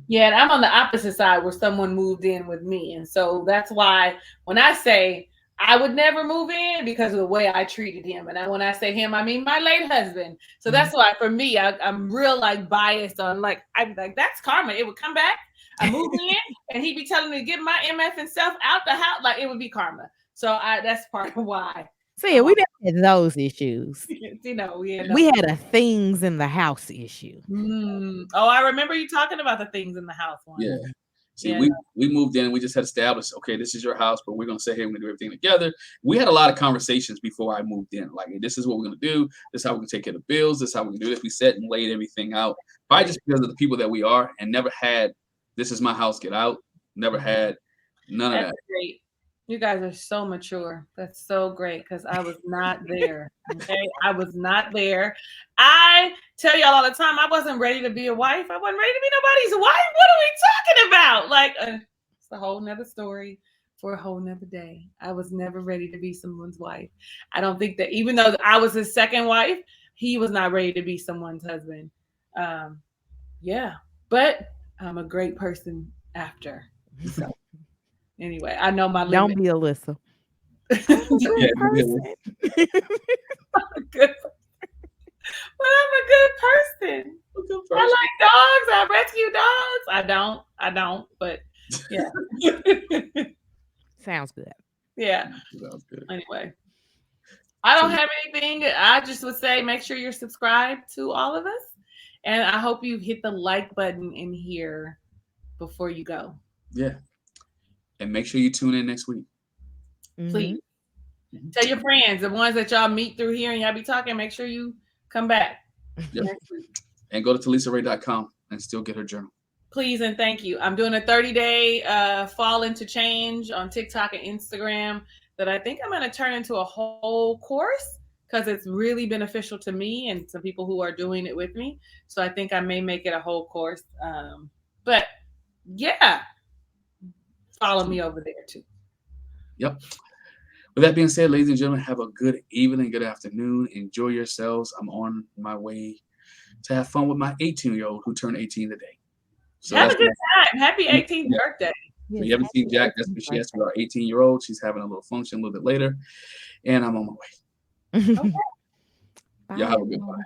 Yeah, and I'm on the opposite side where someone moved in with me. And so that's why when I say I would never move in because of the way I treated him. And when I say him, I mean my late husband. So that's why for me, I'm real biased on I'm like, that's karma. It would come back. I moved in and he'd be telling me to get my MF and stuff out the house. Like it would be karma. So that's part of why. So yeah, we never had those issues. We had a things in the house issue. Oh, I remember you talking about the things in the house one. Yeah. See, we moved in and we just had established, okay, this is your house, but we're going to sit here and we're going to do everything together. We had a lot of conversations before I moved in. Like, hey, this is what we're going to do. This is how we're going to take care of the bills. This is how we're going to do this. We set and laid everything out. Probably just because of the people that we are and never had, this is my house, get out. Never had none of that. Great. You guys are so mature. That's so great because I was not there. Okay. I was not there. I tell y'all all the time, I wasn't ready to be a wife. I wasn't ready to be nobody's wife. What are we talking about? It's a whole nother story for a whole nother day. I was never ready to be someone's wife. I don't think that even though I was his second wife, he was not ready to be someone's husband. Yeah, but I'm a great person after. So. Anyway, I know my limit. Don't be Alyssa. But I'm a good person. I like dogs. I rescue dogs. I don't. But yeah. Sounds good. Yeah. Sounds good. Anyway, I don't have anything. I just would say make sure you're subscribed to all of us, and I hope you hit the like button in here before you go. Yeah. And make sure you tune in next week. Please. Tell your friends, the ones that y'all meet through here and y'all be talking, make sure you come back. Yep. And go to TalisaRay.com and still get her journal. Please and thank you. I'm doing a 30-day fall into change on TikTok and Instagram that I think I'm going to turn into a whole course because it's really beneficial to me and some people who are doing it with me. So I think I may make it a whole course. But yeah. Follow me over there too. Yep. With that being said, ladies and gentlemen, have a good evening, good afternoon. Enjoy yourselves. I'm on my way to have fun with my 18-year-old who turned 18 today. So have a good time. Happy 18th birthday. So you haven't seen Jack. That's what she has for our 18-year-old. She's having a little function a little bit later. And I'm on my way. Okay. Y'all have a good one.